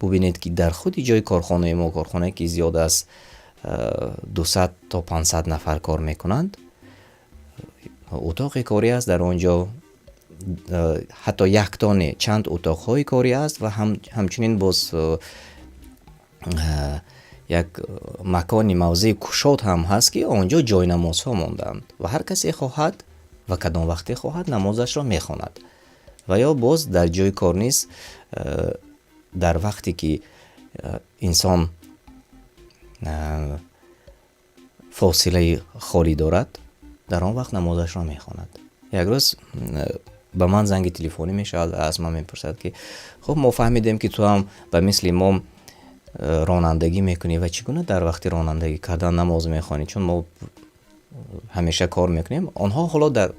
ببینید که در خودی جای کارخانه ما، کارخانه که زیاد از 200 تا 500 نفر کار میکنند، اتاق کاری است در آنجا، حتی یک تانه چند اتاقهای کاری است و همچنین باز یک مکان موضع کشاد هم هست که آنجا جای نماز ها ماندند و هر کسی خواهد و کدام وقتی خواهد نمازش را میخواند. و یا باز در جای کار نیست در وقتی که انسان فاصله خالی دارد در آن وقت نمازش را میخواند. یک روز به من زنگ تلفنی میشود و از من میپرسد که خب ما فهمیدیم که تو هم به مثل ما رانندگی میکنی و چگونه در وقت رانندگی کردن نماز میخوانی، چون ما همیشه کار میکنیم. آنها حالا در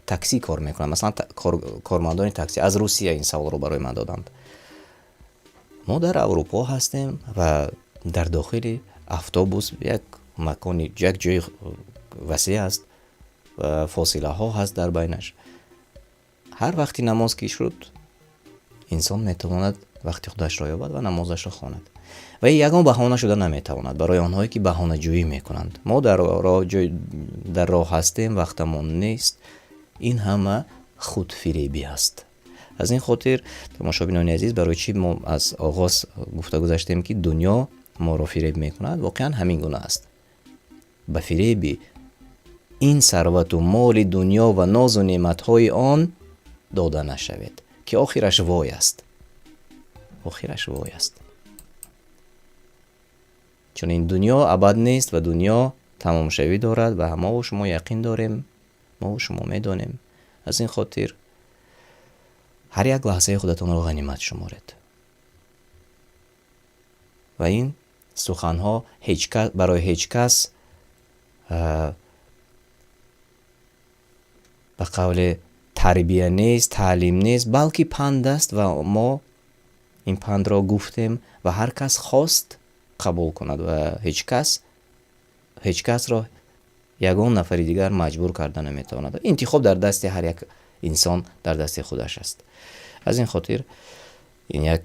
تاکسی کار میکنن، مثلا کارمندان تاکسی از روسیه این سوال رو برای من دادند. ما در اروپا هستیم و در داخل اتوبوس یک مکان، یک جای وسیع است و فاصله ها هست در بینش. هر وقتی نماز که شد انسان میتواند وقتی خودش را یابد و نمازش را خواند و یگان بهانه شده نمیتواند برای آنهایی که بهانه جویی میکنند. ما در راه هستیم وقتمون نیست، این همه خودفریبی است. از این خاطر تماشابینان عزیز، برای چی ما از آغاز گفته گذاشتیم که دنیا ما را فریب میکند؟ واقعا همین گونه است. به فریب این ثروت و مال دنیا و ناز و نعمت‌های آن داده نشوید که آخرش وای است. آخرش وای است. چون این دنیا ابد نیست و دنیا تمام شوی دارد و ما و شما یقین داریم، ما و شما میدانیم. از این خاطر هر یک لحظه خودتان را غنیمت شمارید. و این سخنها برای هیچ کس به قول تربیه نیست، تعلیم نیست، بلکه پند است و ما این پند را گفتیم و هر کس خواست قبول کند و هیچ کس را یگان نفر دیگر مجبور کردن نمیتواند. انتخاب در دست هر یک انسان در دست خودش است. از این خاطر این یک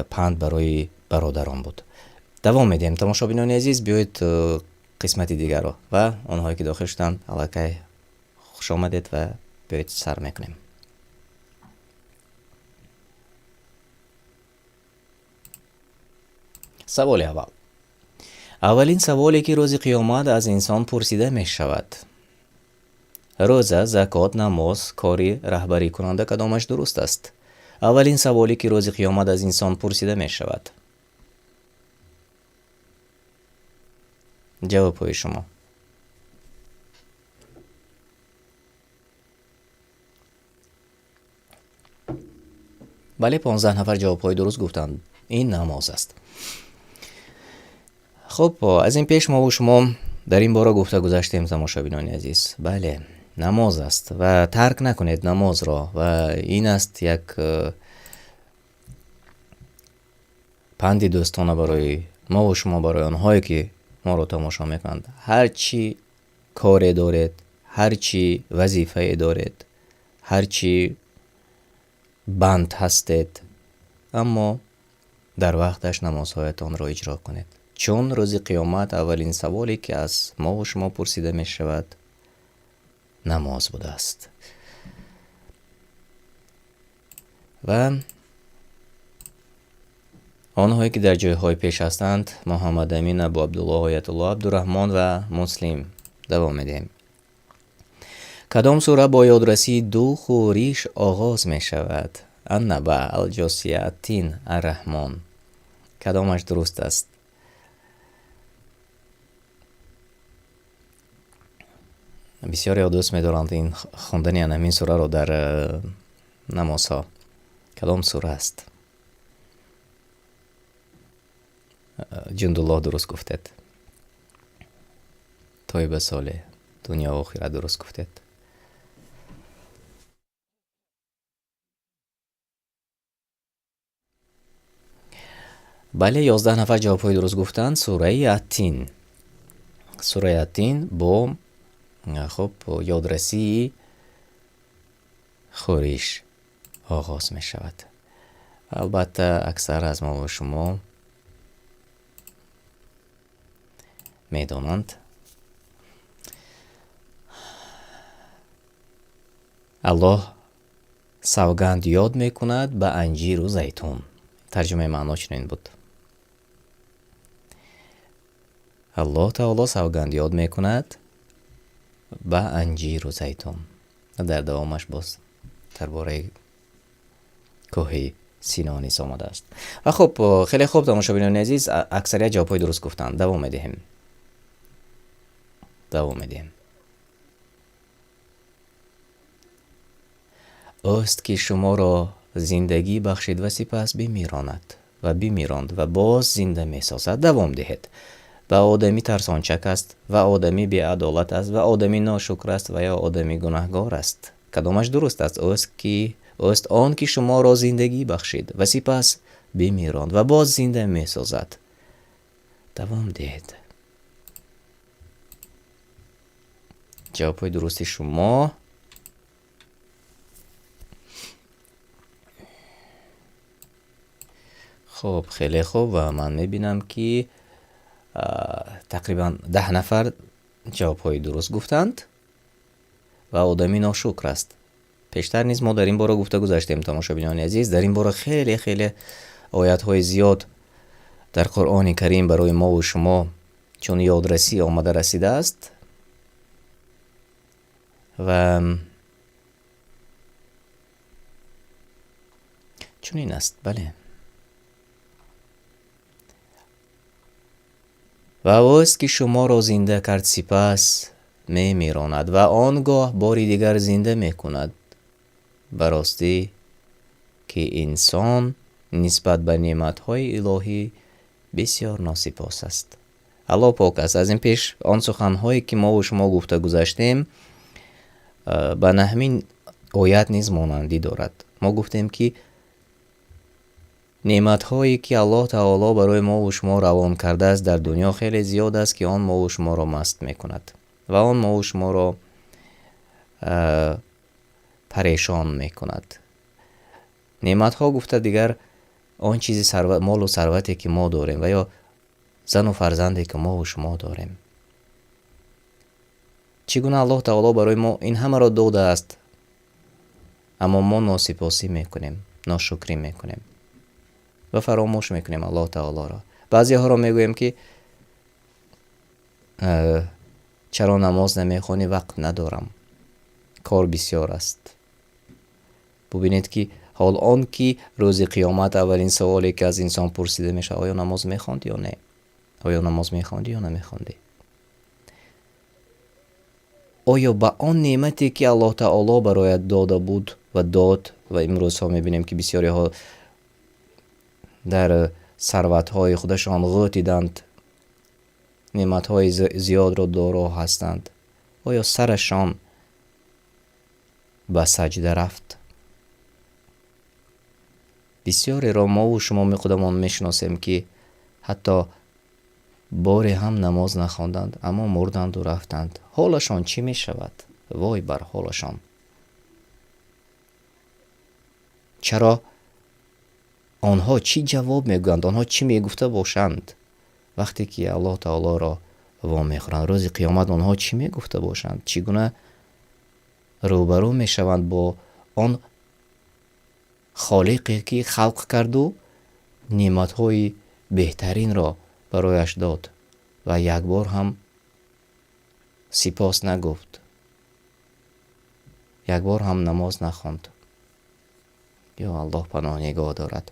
پند برای برادران بود. دوام میدیم. تماشابینان عزیز، بیایید قسمت دیگر را و آنهایی که داخل شدند الکی خوش آمدید و بیایید سر میکنیم. سوال اول. اولین سوالی که روز قیامت از انسان پرسیده می شود: روزه، زکات، نماز، کاری رهبری کننده کدامش درست است؟ اولین سوالی که روز قیامت از انسان پرسیده می شود. جواب های شما. بله، 15 نفر جواب های درست گفتند. این نماز است. خب از این پیش ما و شما در این باره گفته گذاشتیم تماشابینان عزیز. بله، نماز است و ترک نکنید نماز را. و این است یک پند دوستانه برای ما و شما، برای آنهایی که ما را تماشا میکنند. هر چی کاری دارید، هر چی وظیفه دارید، هر چی بند هستید، اما در وقتش نمازهایتان را اجرا کنید. چون روز قیامت اولین سوالی که از ما و شما پرسیده می شود نماز بوده است. و آنهایی که در جایهای پیش هستند: محمد امین، ابو عبدالله، آیت الله، عبدالرحمن و مسلم. دوام میدیم. کدام سوره با یادرسی دو خوریش آغاز می شود؟ النبع، الجاثیه، التین، الرحمن. کدامش درست است؟ بسیاری دوست می دارند این خوندن همین سوره رو در نمازها. کدام سوره است؟ جندالله درست گفتید. طیب صالح، دنیا و آخرت درست گفتید. بله، 11 نفر جواب های درست گفتند. سوره التین. سوره التین با خب یادرسی خوریش آغاز می شود. البته اکثر از ما و شما می دانند. الله سوگند یاد می کند به انجیر و زیتون. ترجمه معنا چنین بود: الله تعالی سوگند یاد می کند به انجیر و زیتون. در دوامش باز درباره کوه سینا نیز آمده است. و خب خیلی خوب تماشابینان عزیز، اکثریت جواب‌های درست گفتند. دوام میدیم. اوست که شما را زندگی بخشید و سپس بمیراند و باز زنده می سازد. دوام دهید. و آدمی ترسانچک است و آدمی بی عدالت است و آدمی ناشکر است و یا آدمی گناهگار است. کدامش درست است؟ اوست آن که شما را زندگی بخشید و سپس بمیراند و باز زنده می سازد. دوام دهید. جواب درستی شما. خب خیلی خوب. و من میبینم که تقریبا 10 نفر جوابهای درست گفتند و آدمی ناشکر است. پیشتر نیز ما در این باره گفته گذاشتیم تماشاگران عزیز. در این باره خیلی خیلی آیات‌های زیاد در قرآن کریم برای ما و شما چون یادرسی آمده رسیده است و چون این است. بله، و اوست که شما را زنده کرد سپس میراند و آنگاه باری دیگر زنده میکند. براستی که انسان نسبت به نعمت‌های الهی بسیار ناسپاس است. الله پاک است. از این پیش آن سخن‌هایی که ما و شما گفته گذاشتیم به همین آیت نیز مانندی دارد. ما گفتیم که نعمت‌هایی که الله تعالی برای ما و شما روان کرده است در دنیا خیلی زیاد است که آن ما و شما را مست میکند و آن ما و شما را پریشان میکند. نعمت‌ها گفته دیگر آن چیزی مال و ثروتی که ما داریم و یا زن و فرزندی که ما و شما داریم. چگونه الله تعالی برای ما این همه را داده است اما ما ناسپاسی میکنیم، ناشکری میکنیم و فراموش میکنیم الله تعالی را. بعضی ها را میگویم که چرا نماز نمیخوانی؟ وقت ندارم، کار بسیار است. ببینید که حال آن که روز قیامت اولین سوالی که از انسان پرسیده میشه آیا نماز میخواندی یا نه؟ آیا نماز میخواندی یا نمیخواندی؟ آیا با آن نعمتی که الله تعالی برایت داده بود و داد و امروز ها میبینیم که بسیاری ها در ثروت های خودشان غوطیدند، نعمت های زیاد را دارا هستند، آیا سرشان به سجده رفت؟ بسیاری را ما و شما خودمان میشناسیم که حتی باری هم نماز نخواندند اما مردند و رفتند. حالشان چی می شود؟ وای بر حالشان. چرا؟ آنها چی جواب میگویند؟ آنها چی میگفته باشند وقتی که الله تعالی را وا میخورند؟ روز قیامت آنها چی میگفته باشند؟ چگونه روبرو میشوند با آن خالقی که خلق کرد و نعمت‌های بهترین را برایش داد و یک بار هم سپاس نگفت، یک بار هم نماز نخواند. یا الله پناه نگاه دارد.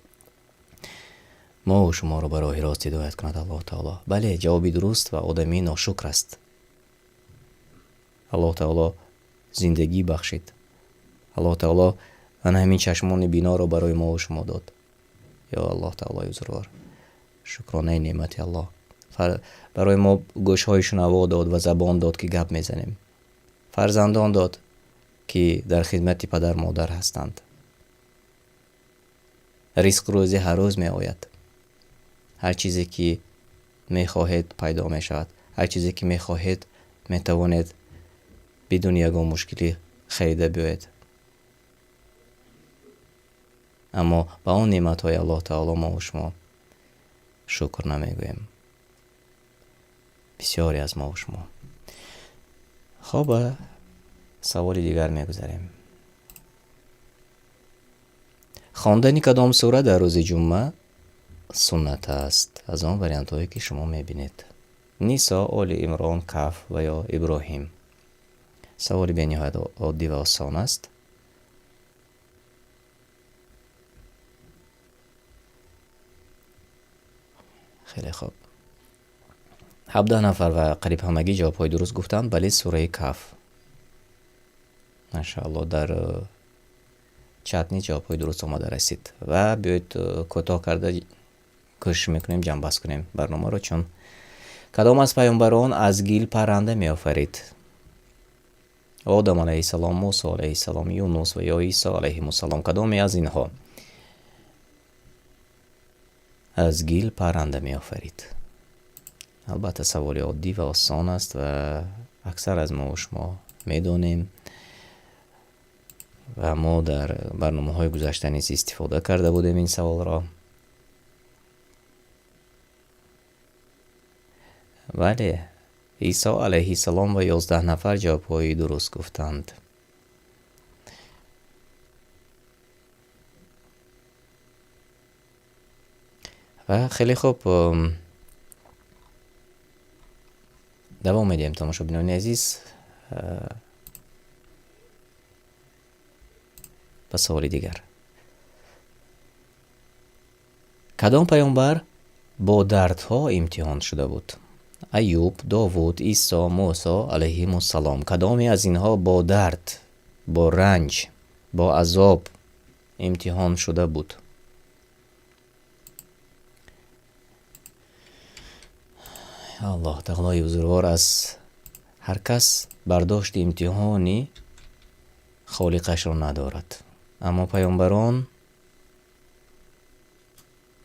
ما و شما را به راه راست هدایت کند الله تعالی. بله، جوابی درست و آدمی ناشکر است. الله تعالی زندگی بخشید. الله تعالی همین چشمان بینا را برای ما و شما داد. یا الله تعالی بزرگوار، شکرانه نعمت الله. برای ما گوش های شنوا داد و زبان داد که گپ میزنیم، فرزندان داد که در خدمت پدر مادر هستند. رزق روزی هر روز می آید. هر چیزی که می خواهید پیدا می شود. هر چیزی که می خواهید می توانید بدون یگان مشکلی خریده بیاید. اما با اون نعمت های الله تعالی ما و شما شکر نمیگویم. بسیاری از ما و شما. خب سوال دیگر میگذاریم. خواندن کدام سوره در روز جمعه سنت است؟ از آن وریانت هایی که شما میبینید: نیسا، آل عمران، کهف و یا ابراهیم. سوال به نهایت عادی و آسان است. خیلی خوب. 17 نفر و قریب همگی جواب های درست گفتند. بله، سوره کهف. ماشاءالله در چتنی جواب های درست آمده رسید و بیایید کوتاه کرده کوشش میکنیم جمع بست کنیم برنامه رو. چون کدام از پیامبران از گیل پرنده می آفرید؟ آدم علیه السلام، موسی علیه السلام، یونس و یا عیسی علیه السلام. کدامی از اینها از گیل پرنده می آفرید؟ البته سوال عادی و آسان است و اکثر از ما و شما میدونیم و ما در برنامه های گذشته نیز استفاده کرده بودیم این سوال را. بله، عیسی علیه السلام و 11 نفر جوابهای درست گفتند. و خیلی خوب، دوام میدیم تماشاگران عزیز. به سوال دیگر: کدام پیامبر با دردها امتحان شده بود؟ ایوب، داوود، عیسی، موسی علیهم السلام. کدامی از اینها با درد، با رنج، با عذاب امتحان شده بود؟ الله تعالی بزرگوار از هر کس برداشت امتحانی خالقش را ندارد، اما پیامبران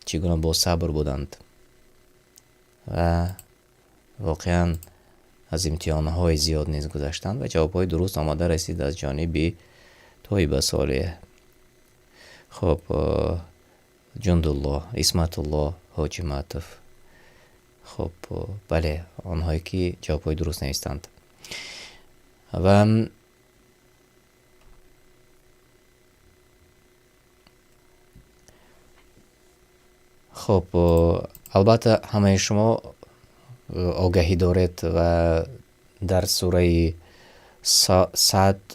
چگونه با صبر بودند و واقعا از امتحانهای زیاد نیز گذشتند و جوابهای درست آمده رسید از جانب طیبه صالح. خب، جندالله، اسمت الله، حاجی معطف. خب بله، آنهایی که جوابهای درست نیستند. و خب البته همه شما آگاهی دارید و در سوره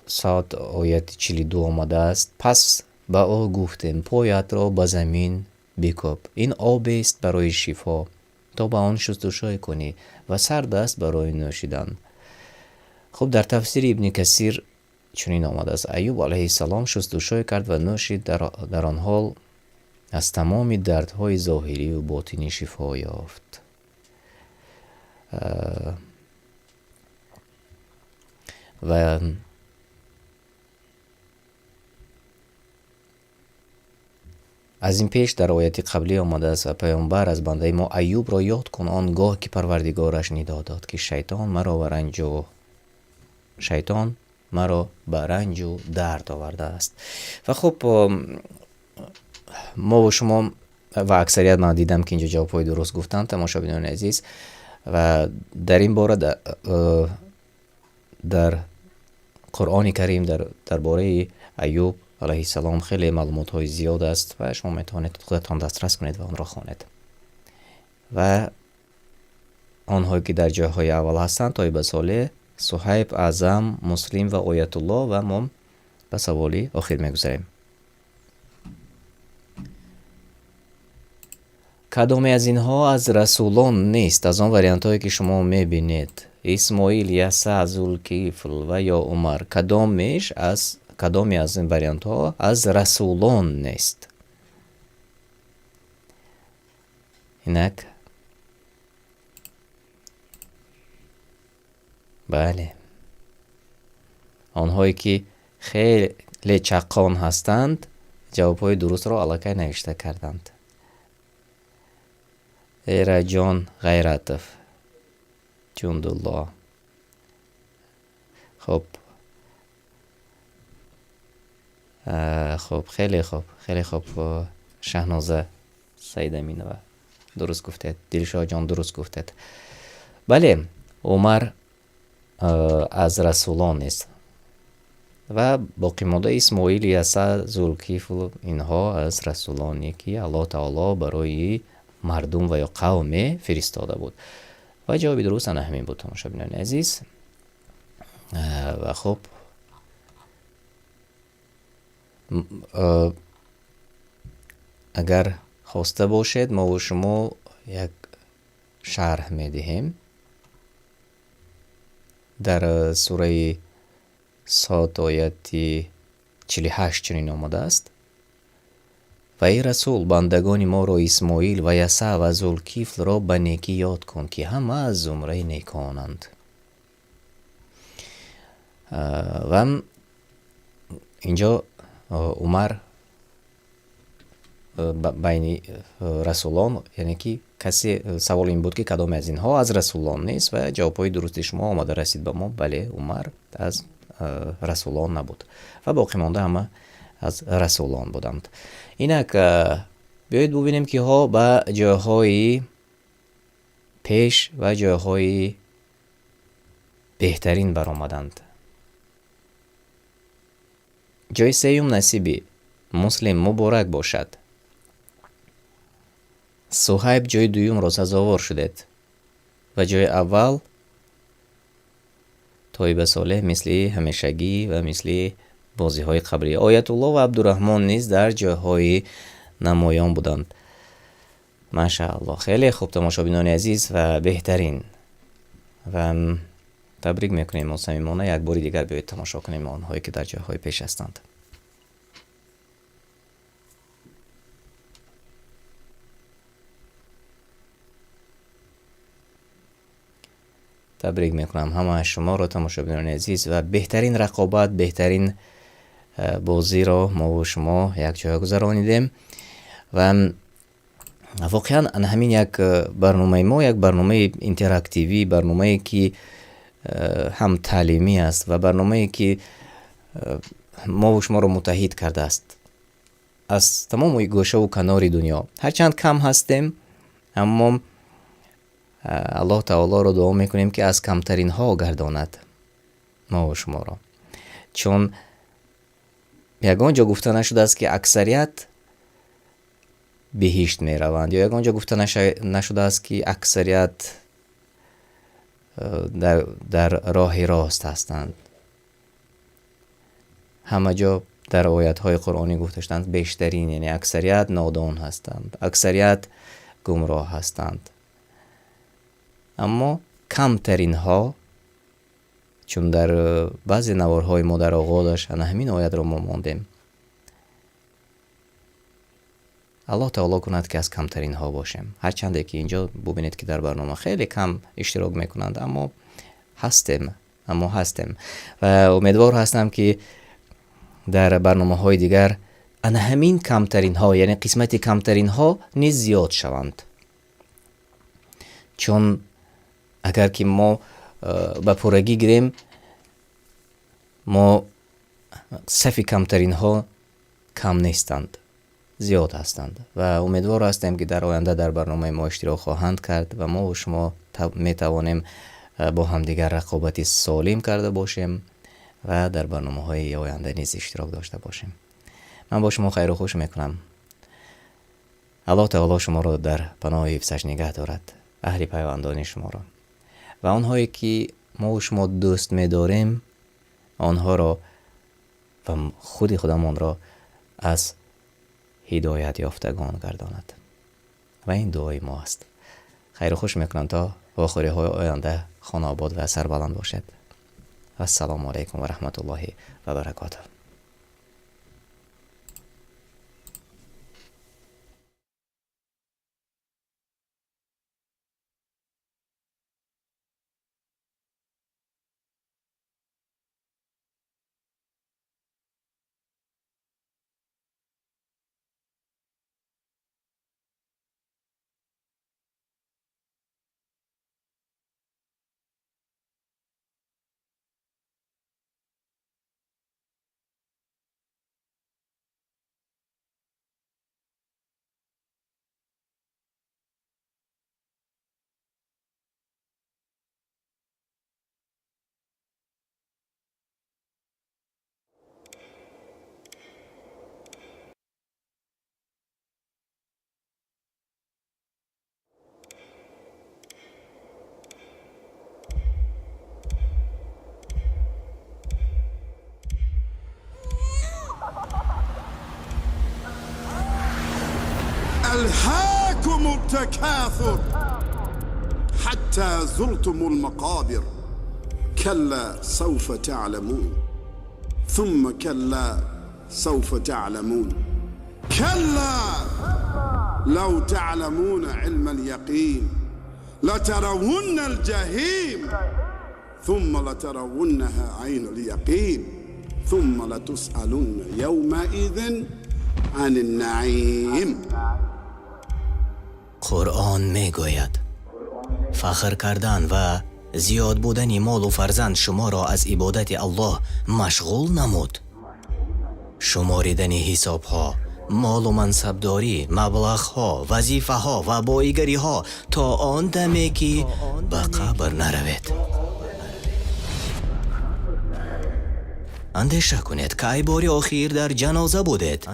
صاد آیت 42 آمده است: پس به او گفتیم پایت را به زمین بکوب، این آب است برای شفا تا به آن شستشوی کنی و سرد است برای نوشیدن. خب در تفسیر ابن کثیر چنین آمده است: ایوب علیه السلام شستشوی کرد و نوشید، در آن حال از تمام دردهای ظاهری و باطنی شفا یافت. و از این پیش در آیت قبلی آمده است: و پیامبر از بنده ما ایوب را یاد کن آنگاه که پروردگارش ندا داد که شیطان مرا به رنج و درد آورده است. و خب ما و شما و اکثریت من دیدم که اینجا جوابهای درست گفتند تماشاگران عزیز. و در این باره در قرآن کریم درباره ایوب علیه السلام خیلی معلومات های زیاد است و شما میتوانید خودتان دسترس کنید و آن را خوانید. و آنهایی که در جاهای اول هستند طیبه صالح، صهیب، اعظم، مسلم و آیت الله. و ما به سوال آخر میگذاریم: کدامی از اینها از رسولان نیست؟ از آن وریانت هایی که شما میبینید: اسماعیل، یسع، ذوالکفل و یا عمر. کدامی از این وریانت ها از رسولان نیست؟ اینک بله، آنهایی که خیلی چقان هستند جوابهای درست را الکی نوشته کردند. ایره جان غیرتف، جندالله. خب خیلی خوب شهنازه سید امینه درست گفتید، دلشاه جان درست گفتید. بله، عمر از رسولان نیست و باقی مانده اسماعیل، یسع، ذوالکفل اینها از رسولانی که الله تعالی برای مردم و یا قوم فرستاده بود. و جواب درست همین بود تماشاگران عزیز. و خب اگر خواسته باشید ما و شما یک شرح میدهیم. در سوره صاد آیت 48 چنین آمده است: و ای رسول بندگان ما را اسماعیل و یسع و ذوالکفل را به نیکی یاد کن که همه از زمره نیکانند. و اینجا عمر بین رسولان، یعنی که کسی سوال این بود که کدام از اینها از رسولان نیست و جوابهای درست شما آمده رسید به ما: بله، عمر از رسولان نبود و باقی مانده همه از رسولان بودند. اینک بیایید ببینیم که ها به جاهای پیش و جاهای بهترین برآمدند. جای سیوم نصیبی مسلم مبارک باشد. صهیب جای دوم را سزاوار شدید و جای اول طیب صالح مثل همیشگی و مثل بازی های قبلی. آیت الله و عبدالرحمن نیز در جاهای نمایان بودند. ماشاءالله. خیلی خوب تماشابینان عزیز و بهترین و تبریک میکنیم مصممانه یک باری دیگر بیایید تماشا کنیم آنهایی که در جاهای پیش هستند. تبریک میکنم همه شما را تماشابینان عزیز و بهترین رقابت، بهترین بازی را ما و شما یک جای گذرانیدیم و واقعا همین یک برنامه ما یک برنامه اینتراکتیوی، برنامه که هم تعلیمی است و برنامه که ما و شما را متحد کرده است از تمام گوشه و کنار دنیا. هرچند کم هستیم اما الله تعالی را دعا میکنیم که از کمترین ها گرداند ما و شما را، چون یگان جا گفته نشده است که اکثریت بهشت می روند یا یگان جا گفته نشده است که اکثریت در راه راست هستند. همه جا در آیات های قرآنی گفته شدند بیشترین، یعنی اکثریت نادان هستند، اکثریت گمراه هستند، اما کمترین ها، چون در بعضی نوارهای ما در آغازش همین آیت را ما ماندیم. الله تعالی کند که از کمترین ها باشیم. هرچند که اینجا ببینید که در برنامه خیلی کم اشتراک میکنند اما هستیم و امیدوار هستم که در برنامه های دیگر همین کمترین ها، یعنی قسمت کمترین ها نیز زیاد شوند، چون اگر که ما به پورگی گیریم ما صف کمترین ها کم نیستند، زیاد هستند و امیدوار هستیم که در آینده در برنامه ما اشتراک خواهند کرد و ما و شما می توانیم با همدیگر رقابتی سالم کرده باشیم و در برنامه های آینده نیز اشتراک داشته باشیم. من با شما خیر و خوش میکنم. الله تعالی شما را در پناه حفظش نگه دارد، اهل پیوندان شما را و آنهایی که ما و شما دوست می‌داریم آنها را و خود خودمان را از هدایت یافتگان گرداند و این دعای ما است. خیر و خوش میکنم تا آخری های آینده خانه آباد و سربلند باشد. السلام علیکم و رحمت الله و برکاته. ألهاكم التكاثر حتى زرتم المقابر كلا سوف تعلمون ثم كلا سوف تعلمون كلا لو تعلمون علم اليقين لترون الجحيم ثم لترونها عين اليقين ثم لتسألن يومئذ عن النعيم. قرآن میگوید فخر کردن و زیاد بودن مال و فرزند شما را از عبادت الله مشغول نمود. شماریدن حساب ها، مال و منصبداری، مبلغها، وظیفه‌ها و بایگری‌ها تا آن دمی که به قبر نروید. اندیشه کنید که ای باری آخیر در جنازه بودید.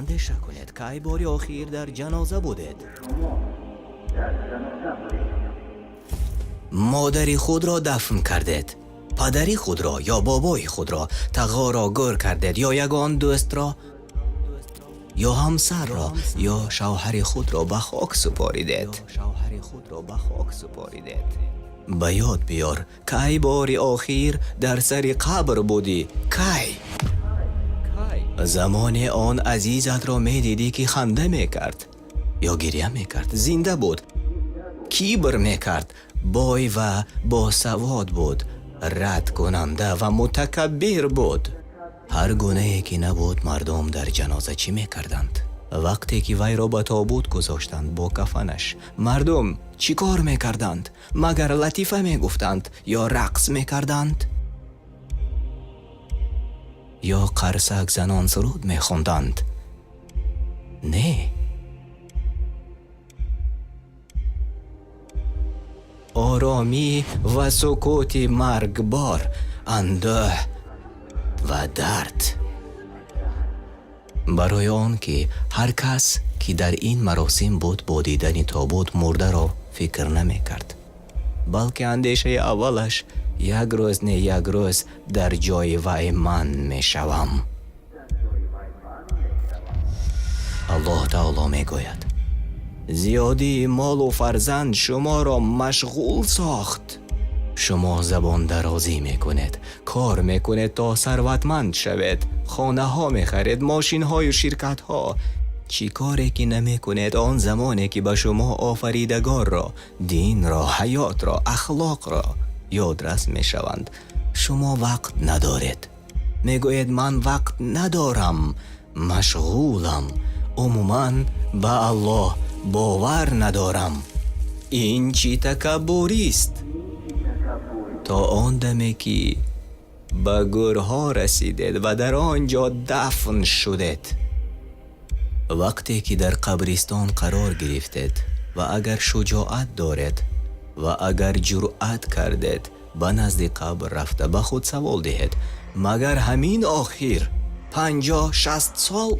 مادری خود را دفن کردید، پدری خود را یا بابای خود را تقا را گر کردید، یا یگان دوست را یا همسر را یا شوهر خود را به خاک سپاریدید. به یاد بیار که ای باری آخیر در سر قبر بودی. کی زمان آن عزیزت را می دیدی که خنده می کرد یا گریه می کرد، زنده بود، کیبر می کرد، بای و باسواد بود، رد کننده و متکبر بود. هر گونه‌ای که نبود مردم در جنازه چی می کردند؟ وقتی که وی را به تابوت گذاشتند با کفنش، مردم چی کار می کردند؟ مگر لطیفه می گفتند یا رقص می کردند؟ یا قرصک زنان سرود می خوندند؟ نه. آرامی و سکوت مرگبار، اندوه و درد. برای آن که هر کس که در این مراسم بود با دیدن تابوت مرده را فکر نمی کرد، بلکه اندیشه اولش یک روز نه یک روز در جای وی من می شوم. الله تعالی می گوید زیادی مال و فرزند شما را مشغول ساخت. شما زبان درازی میکنید، کار میکنید تا ثروتمند شوید، خانه ها میخرید، ماشین های و شرکت ها. چی کاری که نمیکنید آن زمانی که به شما آفریدگار را، دین را، حیات را، اخلاق را یادرس میشوند شما وقت ندارید. میگوید من وقت ندارم، مشغولم، عموماً به الله باور ندارم. این چی تکبری است؟ تا آن دمی که به گورها رسیدید و در آنجا دفن شدید، وقتی که در قبرستان قرار گرفتید و اگر شجاعت دارید و اگر جرأت کردید به نزد قبر رفته به خود سوال دهید مگر همین آخر 50-60 سال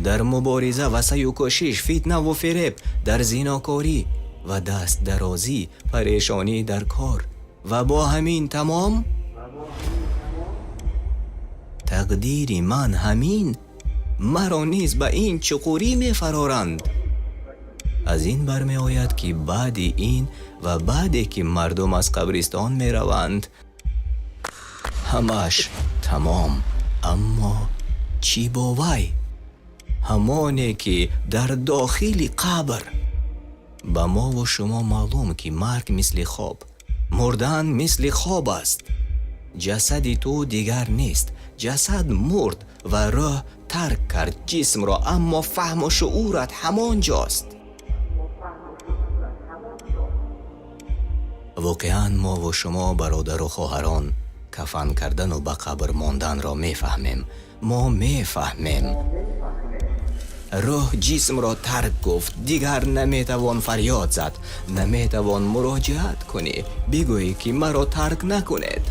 در مبارزه و سعی و کوشش، فتنه و فریب، در زیناکاری و دست درازی، پریشانی در کار و با همین تمام تقدیر من همین، مرا نیز به این چقوری می فرارند. از این برمی آید که بعد این و بعدی که مردم از قبرستان می روند همش تمام. اما چی با وی؟ همانی که در داخل قبر. به ما و شما معلوم که مرگ مثل خواب، مردن مثل خواب است. جسد تو دیگر نیست، جسد مرد و روح ترک کرد جسم را، اما فهم و شعورت همان جاست. واقعا ما و شما برادر و خواهران کفن کردن و به قبر ماندن را میفهمیم. ما میفهمیم روح جسم را ترک گفت، دیگر نمیتوان فریاد زد، نمیتوان مراجعت کنی بگویی که مرا ترک نکنید.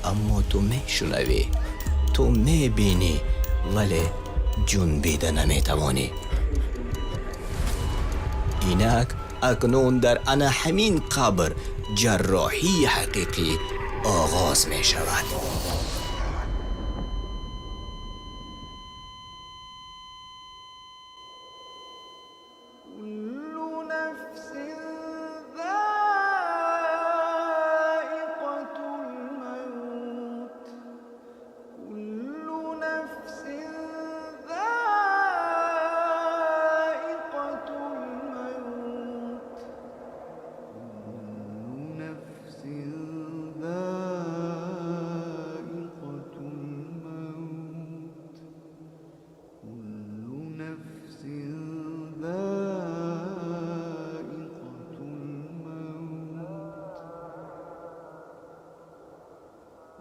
اما تو میشنوی، تو میبینی، ولی جنبیده نمیتوانی. اینک اکنون در انا همین قبر جراحی حقیقی آغاز می شود.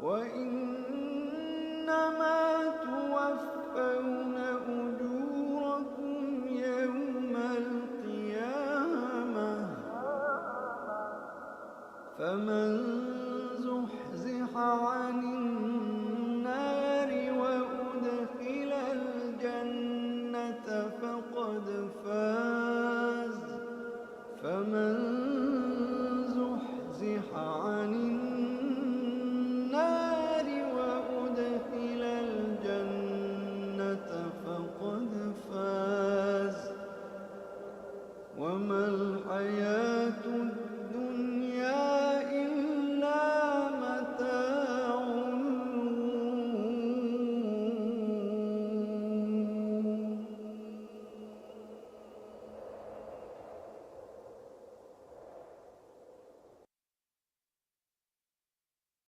وإنما توفون أجوركم فمن زحزح عن النار